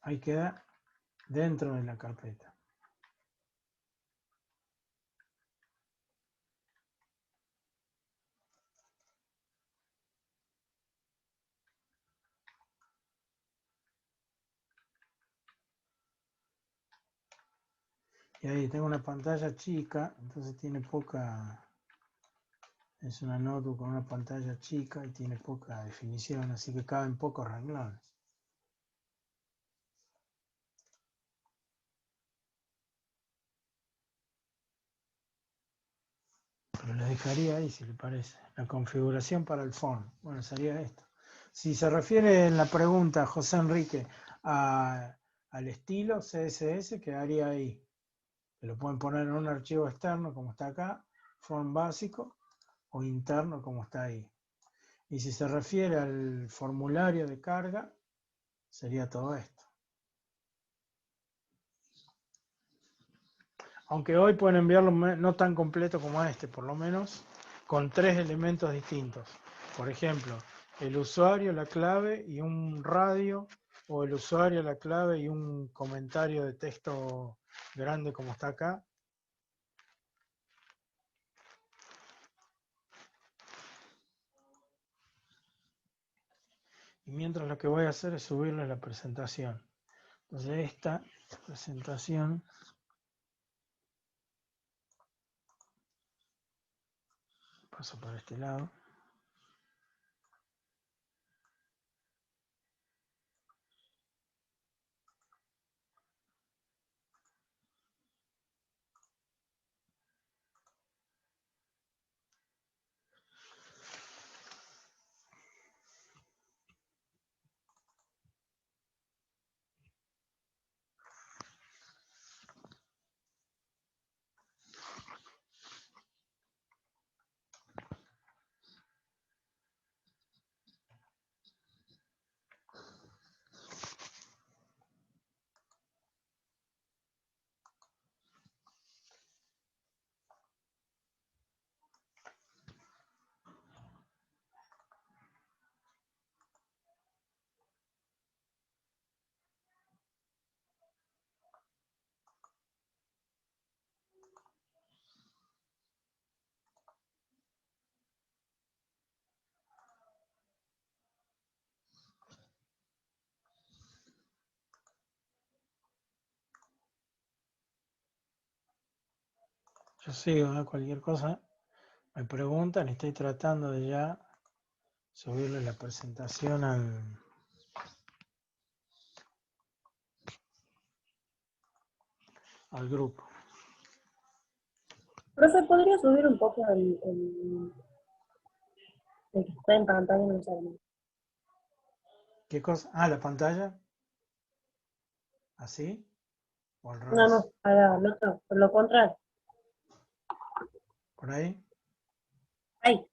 S1: Ahí queda dentro de la carpeta. Y ahí tengo una pantalla chica, entonces tiene poca, es una notebook con una pantalla chica y tiene poca definición, así que caben pocos renglones. Pero le dejaría ahí si le parece. La configuración para el font. Bueno, sería esto. Si se refiere en la pregunta, José Enrique, al estilo CSS, quedaría ahí. Que lo pueden poner en un archivo externo como está acá, font básico, o interno como está ahí. Y si se refiere al formulario de carga, sería todo esto. Aunque hoy pueden enviarlo no tan completo como este, por lo menos con 3 elementos distintos. Por ejemplo, el usuario, la clave y un radio, o el usuario, la clave y un comentario de texto grande como está acá. Y mientras lo que voy a hacer es subirle la presentación. Entonces esta presentación paso para este lado. Yo sigo, cualquier cosa me preguntan, estoy tratando de ya subirle la presentación al grupo.
S4: Profe, ¿podría subir un poco el que está en pantalla? No sé.
S1: ¿Qué cosa? Ah, la pantalla. ¿Así? ¿O al
S4: No,
S1: revés?
S4: no, al otro, por lo contrario.
S1: ¿Por ahí?
S4: Ahí.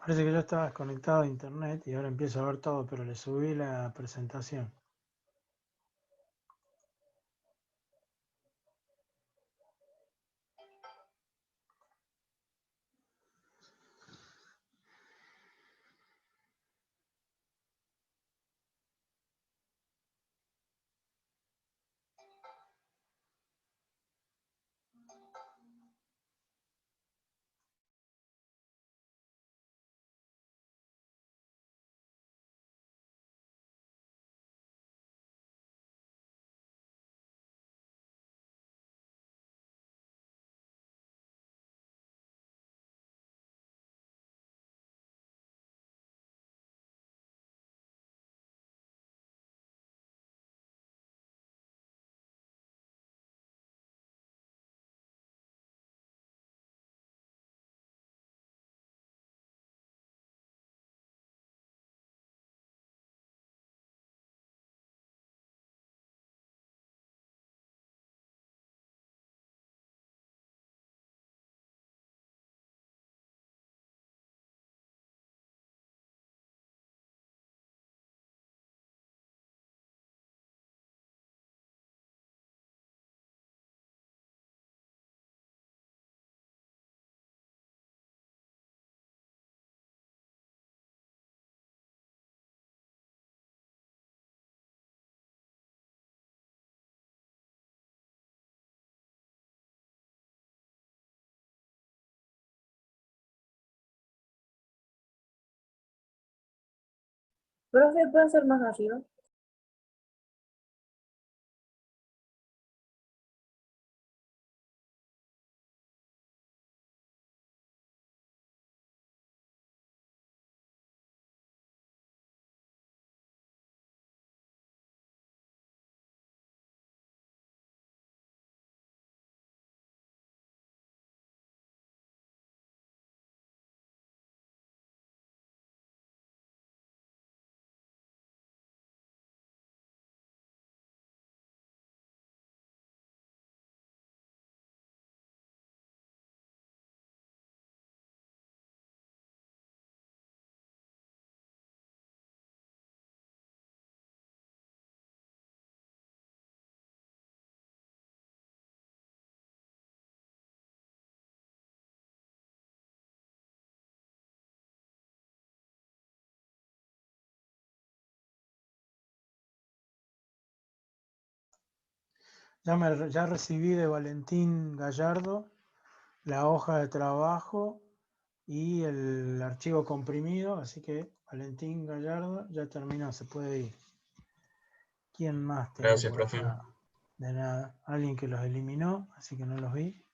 S1: Parece que ya estaba desconectado de internet y ahora empiezo a ver todo, pero le subí la presentación.
S4: Profe, ¿puede ser más arriba?
S1: Ya recibí de Valentín Gallardo la hoja de trabajo y el archivo comprimido, así que Valentín Gallardo ya terminó, se puede ir. ¿Quién más tengo
S6: Gracias,
S1: por
S6: profe.
S1: acá? De nada, alguien que los eliminó, así que no los vi.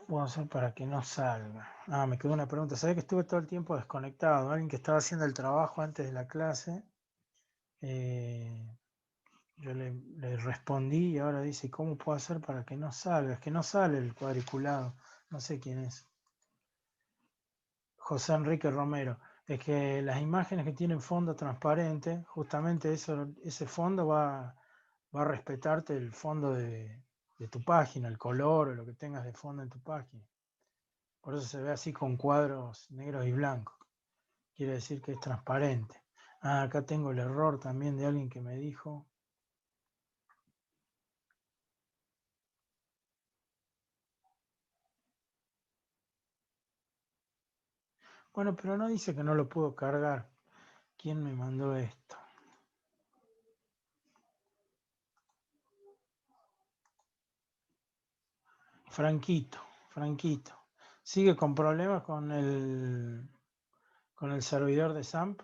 S1: Puedo hacer para que no salga. Ah, me quedó una pregunta. ¿Sabés que estuve todo el tiempo desconectado? Alguien que estaba haciendo el trabajo antes de la clase. Yo le respondí y ahora dice, ¿cómo puedo hacer para que no salga? Es que no sale el cuadriculado. No sé quién es. José Enrique Romero. Es que las imágenes que tienen fondo transparente, justamente ese fondo va a respetarte el fondo de tu página, el color o lo que tengas de fondo en tu página. Por eso se ve así con cuadros negros y blancos. Quiere decir que es transparente. Ah, acá tengo el error también de alguien que me dijo. Bueno, pero no dice que no lo puedo cargar. ¿Quién me mandó esto? Franquito. ¿Sigue con problemas con el servidor de SAMP?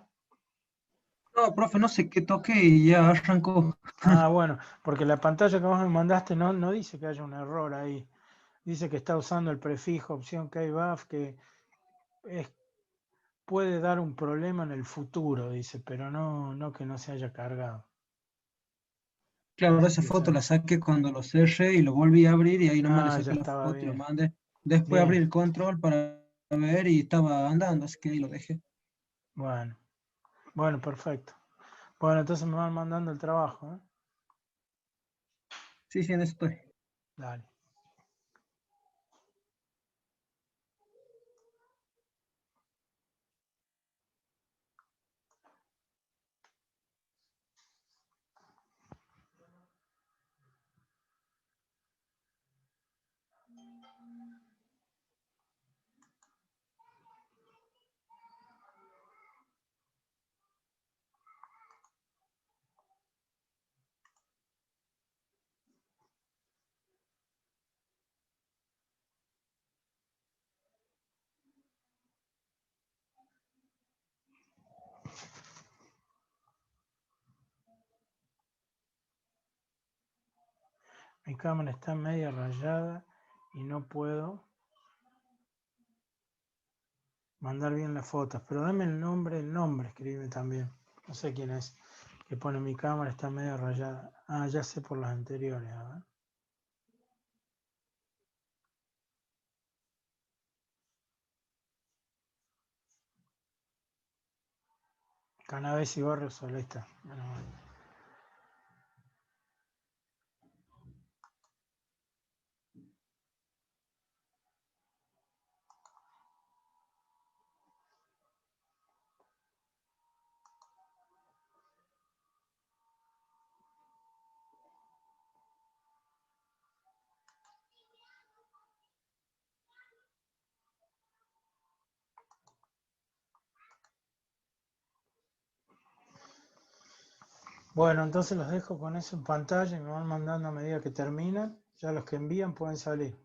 S3: No, profe, no sé qué toqué y ya arrancó.
S1: Ah, bueno, porque la pantalla que vos me mandaste no dice que haya un error ahí. Dice que está usando el prefijo opción kbuf, que puede dar un problema en el futuro, dice, pero no que no se haya cargado.
S3: Claro,
S1: Así
S3: esa
S1: que
S3: foto
S1: ya.
S3: la saqué cuando lo cerré y lo volví a abrir y ahí nomás le
S1: Ah, ya
S3: saqué la
S1: estaba
S3: foto y lo
S1: bien.
S3: mandé. Después abrí
S1: Bien,
S3: el control para ver y estaba andando, así que ahí lo dejé.
S1: bueno, perfecto. Bueno, entonces me van mandando el trabajo, ¿eh?
S3: Sí, sí, en eso estoy.
S1: Dale. Mi cámara está media rayada y no puedo mandar bien las fotos, pero dame el nombre, escribe también. No sé quién es, que pone mi cámara está media rayada. Ah, ya sé por las anteriores, a ver. Cannabis y Barrios, ahí está. Menos mal. Bueno, entonces los dejo con eso en pantalla y me van mandando a medida que terminan. Ya los que envían pueden salir.